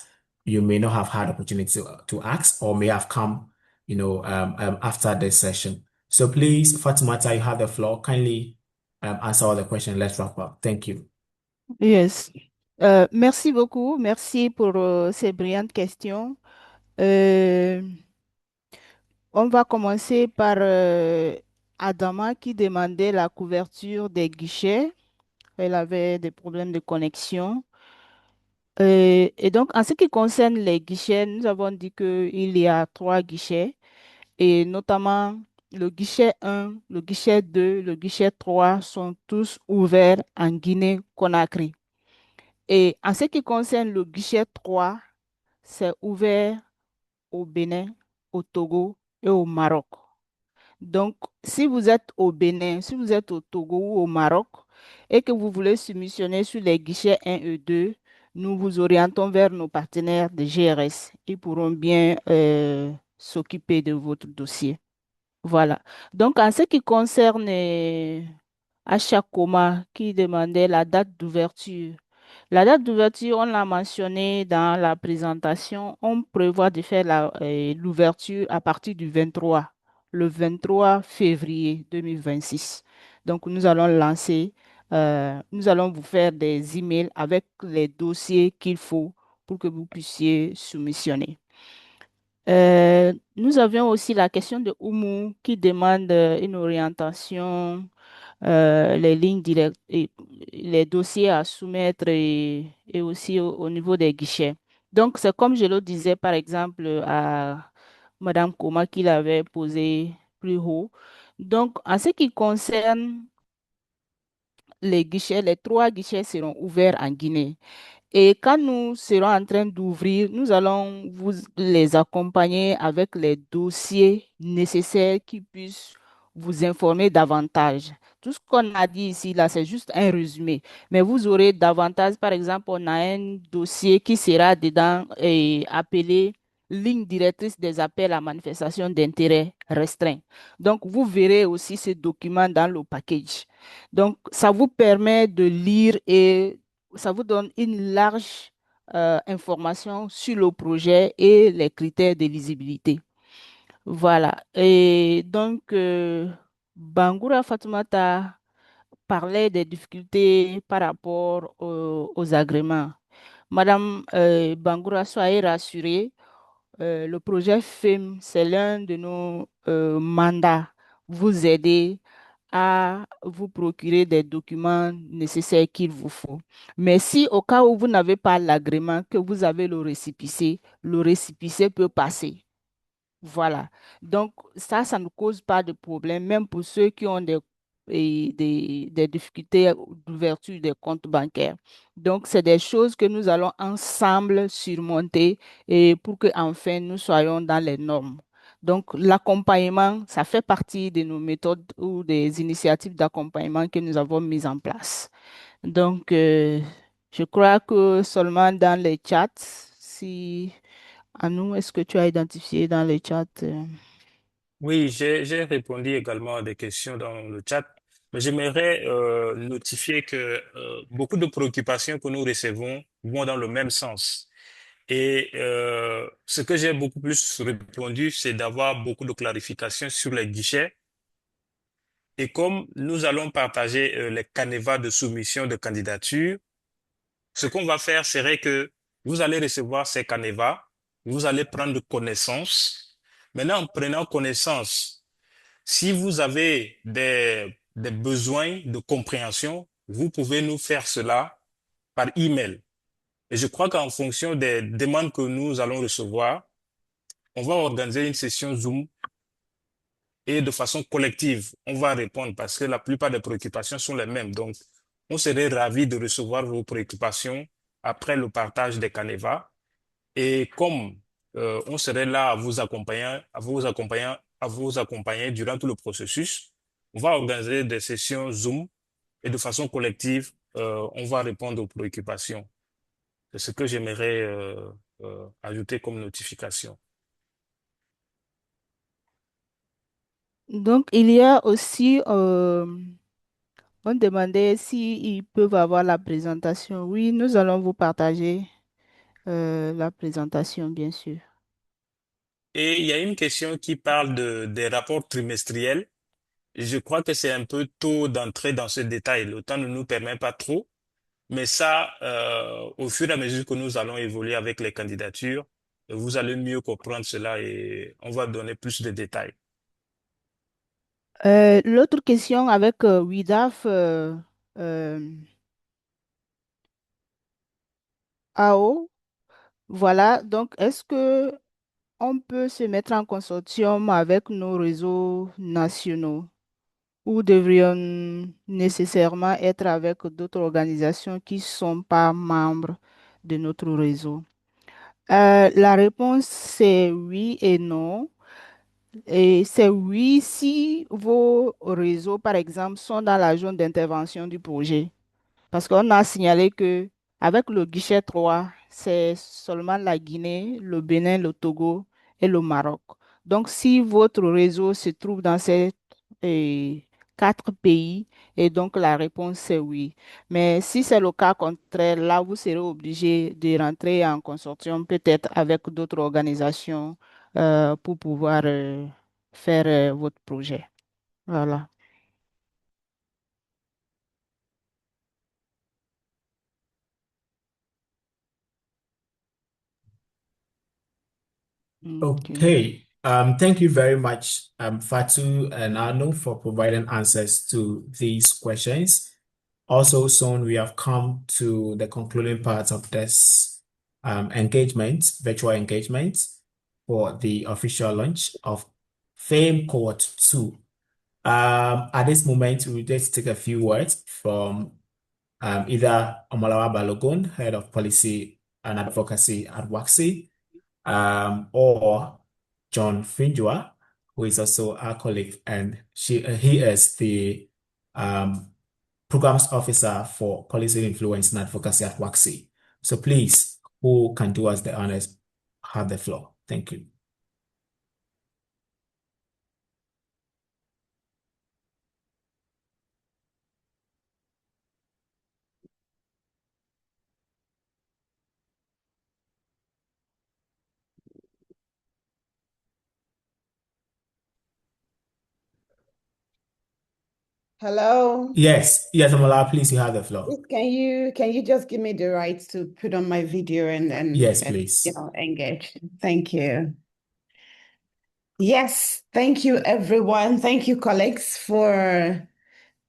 you may not have had opportunity to ask or may have come, after this session. So please, Fatimata, you have the floor. Kindly answer all the questions. Let's wrap up. Thank you. Yes. Merci beaucoup. Merci pour ces brillantes questions. On va commencer par Adama qui demandait la couverture des guichets. Elle avait des problèmes de connexion. Et donc, en ce qui concerne les guichets, nous avons dit qu'il y a 3 guichets, et notamment le guichet 1, le guichet 2, le guichet 3 sont tous ouverts en Guinée-Conakry. Et en ce qui concerne le guichet 3, c'est ouvert au Bénin, au Togo et au Maroc. Donc, si vous êtes au Bénin, si vous êtes au Togo ou au Maroc et que vous voulez soumissionner sur les guichets 1 et 2, nous vous orientons vers nos partenaires de GRS. Ils pourront bien s'occuper de votre dossier. Voilà. Donc, en ce qui concerne Acha Koma qui demandait la date d'ouverture, la date d'ouverture, on l'a mentionné dans la présentation, on prévoit de faire l'ouverture à partir du 23, le 23 février 2026. Donc, nous allons nous allons vous faire des emails avec les dossiers qu'il faut pour que vous puissiez soumissionner. Nous avions aussi la question de Oumou qui demande une orientation, les lignes directes et les dossiers à soumettre et aussi au niveau des guichets. Donc, c'est comme je le disais, par exemple, à Madame Koma qui l'avait posé plus haut. Donc, en ce qui concerne les guichets, les 3 guichets seront ouverts en Guinée. Et quand nous serons en train d'ouvrir, nous allons vous les accompagner avec les dossiers nécessaires qui puissent vous informer davantage. Tout ce qu'on a dit ici, là, c'est juste un résumé. Mais vous aurez davantage, par exemple, on a un dossier qui sera dedans et appelé ligne directrice des appels à manifestation d'intérêt restreint. Donc, vous verrez aussi ce document dans le package. Donc, ça vous permet de lire et ça vous donne une large information sur le projet et les critères d'éligibilité. Voilà. Et donc, Bangoura Fatoumata parlait des difficultés par rapport aux agréments. Madame Bangoura, soyez rassurée. Le projet FIM, c'est l'un de nos mandats, vous aider à vous procurer des documents nécessaires qu'il vous faut. Mais si au cas où vous n'avez pas l'agrément, que vous avez le récépissé peut passer. Voilà. Donc, ça ne cause pas de problème, même pour ceux qui ont des difficultés d'ouverture des comptes bancaires. Donc, c'est des choses que nous allons ensemble surmonter et pour que enfin nous soyons dans les normes. Donc, l'accompagnement, ça fait partie de nos méthodes ou des initiatives d'accompagnement que nous avons mises en place. Donc, je crois que seulement dans les chats, si Anou, est-ce que tu as identifié dans les chats? Oui, j'ai répondu également à des questions dans le chat, mais j'aimerais notifier que beaucoup de préoccupations que nous recevons vont dans le même sens. Et ce que j'ai beaucoup plus répondu, c'est d'avoir beaucoup de clarifications sur les guichets. Et comme nous allons partager les canevas de soumission de candidature, ce qu'on va faire serait que vous allez recevoir ces canevas, vous allez prendre connaissance. Maintenant, en prenant connaissance, si vous avez des besoins de compréhension, vous pouvez nous faire cela par email. Et je crois qu'en fonction des demandes que nous allons recevoir, on va organiser une session Zoom et de façon collective, on va répondre parce que la plupart des préoccupations sont les mêmes. Donc, on serait ravis de recevoir vos préoccupations après le partage des canevas. Et comme on serait là à vous accompagner à vous accompagner durant tout le processus. On va organiser des sessions Zoom et de façon collective, on va répondre aux préoccupations. C'est ce que j'aimerais ajouter comme notification. Donc, il y a aussi, on demandait s'ils peuvent avoir la présentation. Oui, nous allons vous partager la présentation, bien sûr. Et il y a une question qui parle des rapports trimestriels. Je crois que c'est un peu tôt d'entrer dans ce détail. Le temps ne nous permet pas trop. Mais ça, au fur et à mesure que nous allons évoluer avec les candidatures, vous allez mieux comprendre cela et on va donner plus de détails. L'autre question avec WIDAF AO, voilà, donc est-ce que on peut se mettre en consortium avec nos réseaux nationaux ou devrions nécessairement être avec d'autres organisations qui ne sont pas membres de notre réseau? La réponse, c'est oui et non. Et c'est oui si vos réseaux, par exemple, sont dans la zone d'intervention du projet. Parce qu'on a signalé que avec le guichet 3, c'est seulement la Guinée, le Bénin, le Togo et le Maroc. Donc, si votre réseau se trouve dans ces eh, 4 pays, et donc la réponse c'est oui. Mais si c'est le cas contraire, là, vous serez obligé de rentrer en consortium peut-être avec d'autres organisations pour pouvoir faire votre projet. Voilà. Okay. Thank you very much, Fatu and Arno, for providing answers to these questions. Also, soon we have come to the concluding part of this virtual engagement for the official launch of FAME Cohort 2. At this moment, we will just take a few words from either Omalawa Balogun, Head of Policy and Advocacy at WAXI, or John Finjua, who is also our colleague, and he is the Programs Officer for Policy Influence and Advocacy at WAXI. So please, who can do us the honors, have the floor. Thank you. Hello. Yes, Amala, please, you have the floor. Can you just give me the right to put on my video and Yes, please. engage? Thank you. Yes, thank you, everyone. Thank you, colleagues, for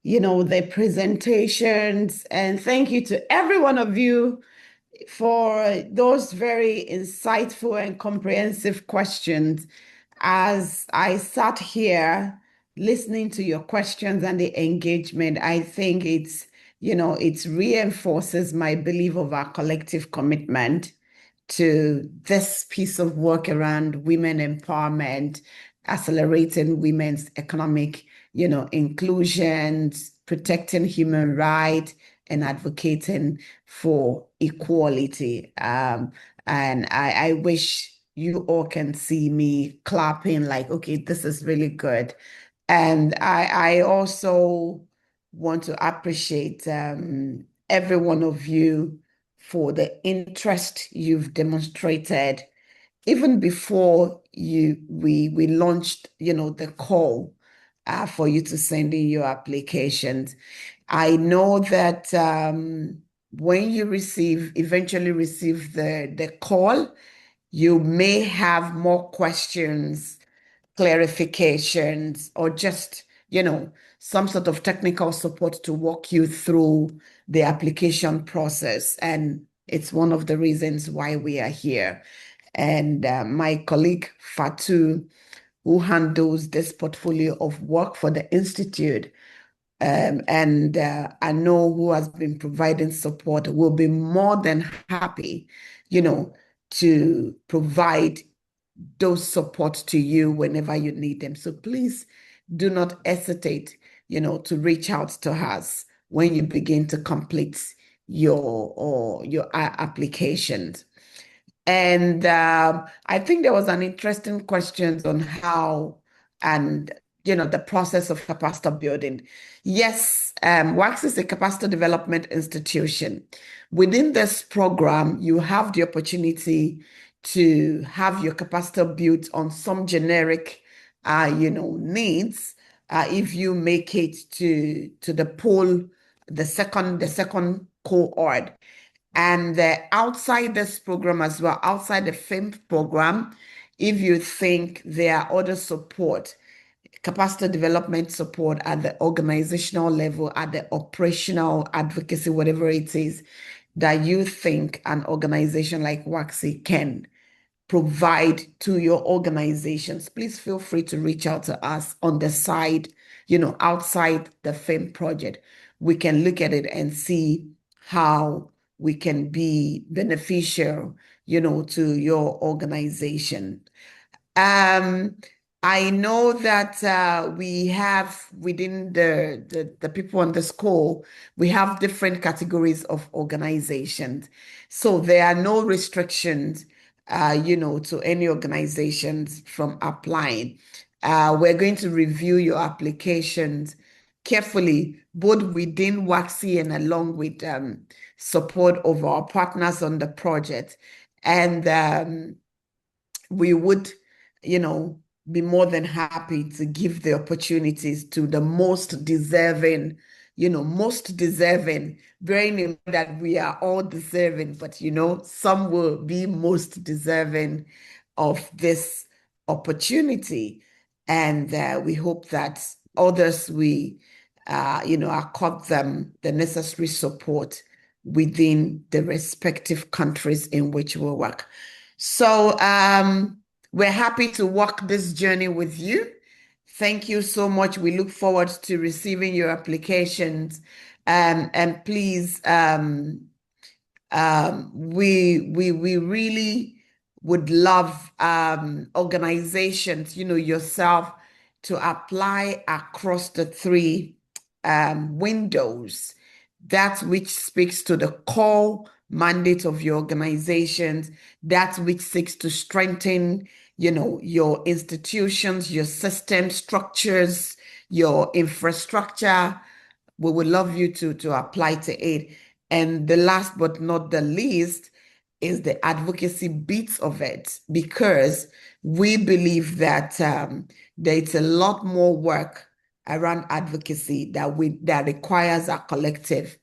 the presentations, and thank you to every one of you for those very insightful and comprehensive questions. As I sat here listening to your questions and the engagement, I think it reinforces my belief of our collective commitment to this piece of work around women empowerment, accelerating women's economic, inclusion, protecting human rights, and advocating for equality. And I wish you all can see me clapping like, okay, this is really good. And I also want to appreciate every one of you for the interest you've demonstrated even before we launched, the call for you to send in your applications. I know that when you eventually receive the call, you may have more questions, clarifications, or just, some sort of technical support to walk you through the application process. And it's one of the reasons why we are here. And my colleague Fatu, who handles this portfolio of work for the Institute, and I know who has been providing support, will be more than happy, to provide those support to you whenever you need them. So please do not hesitate, to reach out to us when you begin to complete your applications. And I think there was an interesting question on how and the process of capacity building. Yes, WACS is a capacity development institution. Within this program, you have the opportunity to have your capacity built on some generic, needs. If you make it to the pool, the second cohort. And outside this program as well, outside the FIMP program, if you think there are other support, capacity development support at the organizational level, at the operational advocacy, whatever it is, that you think an organization like WACSI can provide to your organizations, please feel free to reach out to us on the side, outside the FIMP project. We can look at it and see how we can be beneficial, to your organization. I know that we have within the people on this call, we have different categories of organizations. So there are no restrictions, to any organizations from applying. We're going to review your applications carefully, both within WACSI and along with support of our partners on the project. And we would, be more than happy to give the opportunities to the most deserving, bearing in mind that we are all deserving, but, some will be most deserving of this opportunity. And we hope that others, we, accord them the necessary support within the respective countries in which we work. So we're happy to walk this journey with you. Thank you so much. We look forward to receiving your applications. And please, we really would love organizations, yourself, to apply across the three windows. That which speaks to the core mandate of your organizations, that which seeks to strengthen, your institutions, your system structures, your infrastructure. We would love you to apply to it. And the last but not the least is the advocacy bits of it, because we believe that there's a lot more work around advocacy that requires a collective,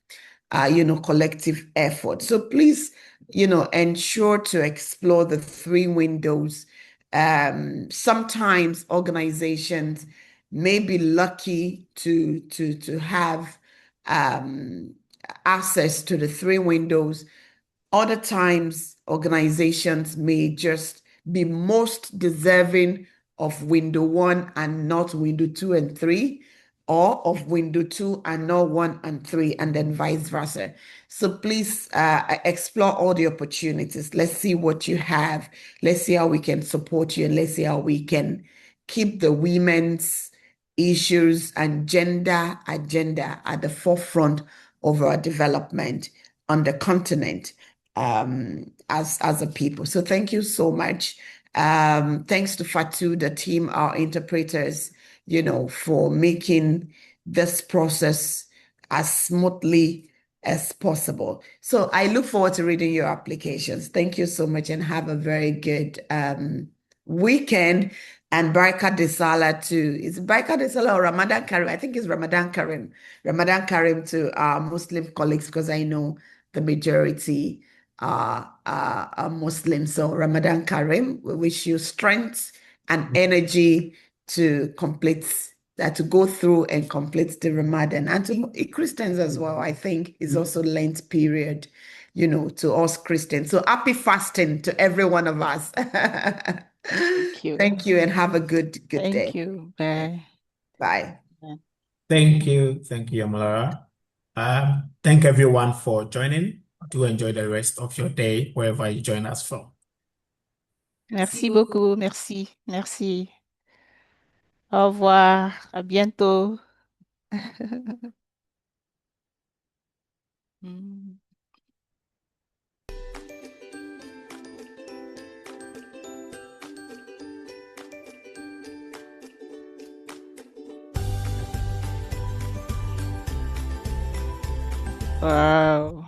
collective effort. So please, ensure to explore the three windows. Sometimes organizations may be lucky to have access to the three windows. Other times, organizations may just be most deserving of window 1 and not window 2 and 3, or of window 2 and not 1 and 3, and then vice versa. So please explore all the opportunities. Let's see what you have. Let's see how we can support you, and let's see how we can keep the women's issues and gender agenda at the forefront of our development on the continent as a people. So thank you so much. Thanks to Fatu, the team, our interpreters, for making this process as smoothly as possible. So I look forward to reading your applications. Thank you so much, and have a very good weekend. And Baraka de Salah too. Is Baraka de Salah or Ramadan Karim? I think it's Ramadan Karim. Ramadan Karim to our Muslim colleagues, because I know the majority are Muslim. So Ramadan Karim, we wish you strength and energy to go through and complete the Ramadan. And to Christians as well, I think is also Lent period, to us Christians. So happy fasting to every one of us. Thank you. Thank you, and have a good day. Thank you. Bye. Bye. Thank you. Thank you, Yamalara. Thank everyone for joining. Do enjoy the rest of your day wherever you join us from. Merci beaucoup. Merci. Merci. Au revoir. À bientôt. Mm. Wow.